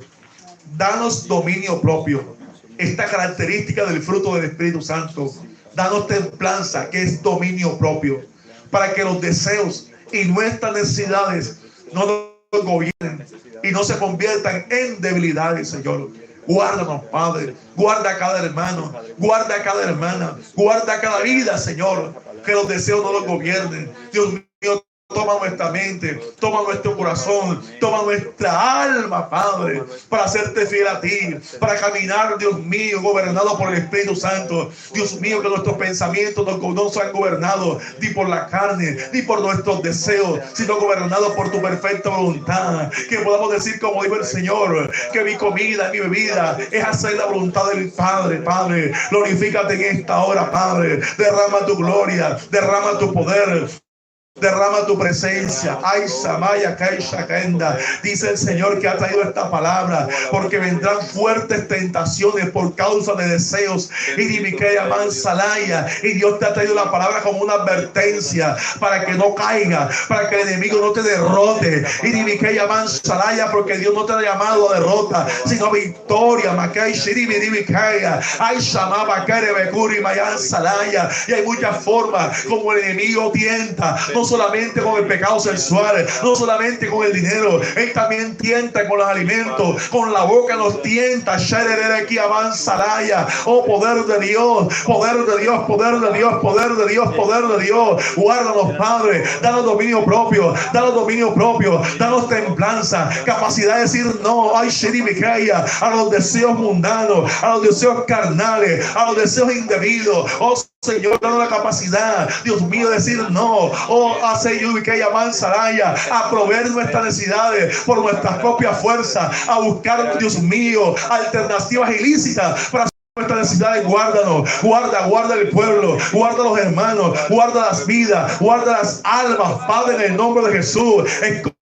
Danos dominio propio. Esta característica del fruto del Espíritu Santo. Danos templanza, que es dominio propio, para que los deseos y nuestras necesidades no nos gobiernen y no se conviertan en debilidades, Señor. Guárdanos, Padre. Guarda a cada hermano, guarda a cada hermana, guarda a cada vida, Señor. Que los deseos no los gobiernen. Dios mío, toma nuestra mente, toma nuestro corazón, toma nuestra alma, Padre, para hacerte fiel a ti, para caminar, Dios mío, gobernado por el Espíritu Santo. Dios mío, que nuestros pensamientos no sean gobernados ni por la carne, ni por nuestros deseos, sino gobernados por tu perfecta voluntad. Que podamos decir, como dijo el Señor, que mi comida, mi bebida es hacer la voluntad del Padre. Padre, glorifícate en esta hora, Padre. Derrama tu gloria, derrama tu poder, derrama tu presencia. Ay, Samaya, Kaisha, Kenda. Dice el Señor que ha traído esta palabra, porque vendrán fuertes tentaciones por causa de deseos. Y Dimikea Mansalaya. Y Dios te ha traído la palabra como una advertencia para que no caiga, para que el enemigo no te derrote. Y Dimikea Mansalaya, porque Dios no te ha llamado a derrota, sino a victoria. Makai Shiribi Dimikaya. Ay, Shamaba Kerebekuri Mayan Salaya. Y hay muchas formas como el enemigo tienta. No solamente con el pecado sexual, no solamente con el dinero, él también tienta con los alimentos, con la boca nos tienta. Oh, poder de Dios, poder de Dios, poder de Dios, poder de Dios, poder de Dios. Guárdanos, Padre, danos dominio propio, danos dominio propio, danos templanza, capacidad de decir no, ay, Shiribikaya, a los deseos mundanos, a los deseos carnales, a los deseos indebidos. Oh, Señor, danos la capacidad, Dios mío, de decir no. Oh, hace Yubikaya Mansalaya, a proveer nuestras necesidades por nuestras propias fuerzas, a buscar, Dios mío, alternativas ilícitas para nuestras necesidades. Guárdanos, guarda el pueblo, guarda los hermanos, guarda las vidas, guarda las almas, Padre, en el nombre de Jesús.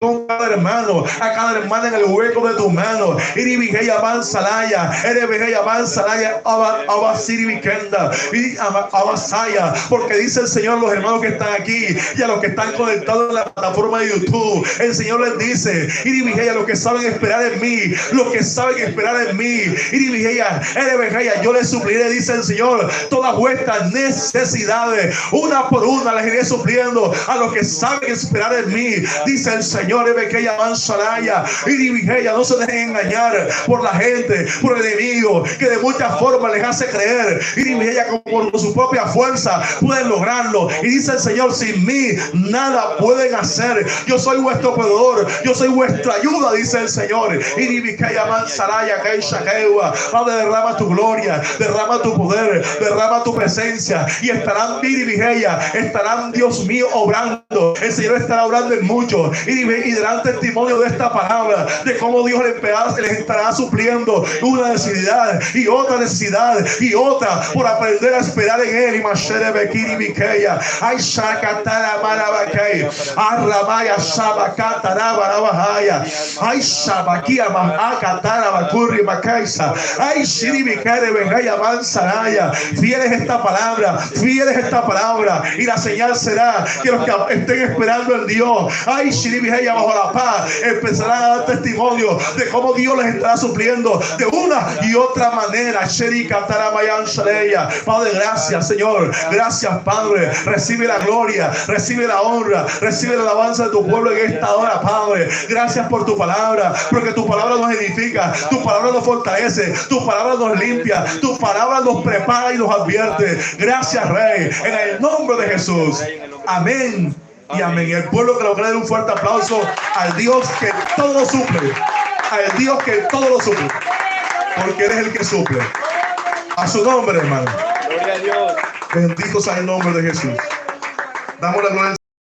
Con cada hermano, a cada hermana en el hueco de tu mano. Iribigeya Mansalaya, Erebegeya Mansalaya, Abasiribikenda, y Abasaya, porque dice el Señor a los hermanos que están aquí y a los que están conectados en la plataforma de YouTube. El Señor les dice, Iribigeya, los que saben esperar en mí, los que saben esperar en mí, Iribigeya, Erebegeya, yo les supliré, dice el Señor, todas vuestras necesidades, una por una les iré supliendo a los que saben esperar en mí, dice el Señor. Erebegeya Mansalaya, Iribigeya, no se dejen engañar por la gente, por el enemigo, que de muchas formas les hace creer, Iribigeya, como por su propia fuerza pueden lograrlo. Y dice el Señor, sin mí nada pueden hacer. Yo soy vuestro proveedor, yo soy vuestra ayuda, dice el Señor. Iribigeya Mansalaya, Keisha Kewa. Padre, derrama tu gloria, derrama tu poder, derrama tu presencia, y estarán, Iribigeya, estarán, Dios mío, obrando. El Señor estará obrando en muchos, y darán testimonio de esta palabra, de cómo Dios les estará supliendo una necesidad y otra necesidad y otra, por aprender a esperar en Él. Y Mashere Bekiri Bikeya, ay Shakatara Marabakay, Arramaya Shabakatara Barabahaya, ay Shabakia Mahakatara Bakuri Makaisa, ay Shiribikare Bengaya Mansanaya. Fiel es esta palabra, fiel es esta palabra, y la señal será que los que estén esperando en Dios, ay Shiribikaya, bajo la paz, empezarán a dar testimonio de cómo Dios les estará supliendo de una y otra manera. Padre, gracias, Señor, gracias, Padre. Recibe la gloria, recibe la honra, recibe la alabanza de tu pueblo en esta hora, Padre. Gracias por tu palabra, porque tu palabra nos edifica, tu palabra nos fortalece, tu palabra nos limpia, tu palabra nos prepara y nos advierte. Gracias, Rey, en el nombre de Jesús. Amén y amén. El pueblo que lo cree, un fuerte aplauso al Dios que todo lo suple, al Dios que todo lo suple, porque Él es el que suple. A su nombre, hermano. Gloria a Dios. Bendito sea el nombre de Jesús. Damos la gloria.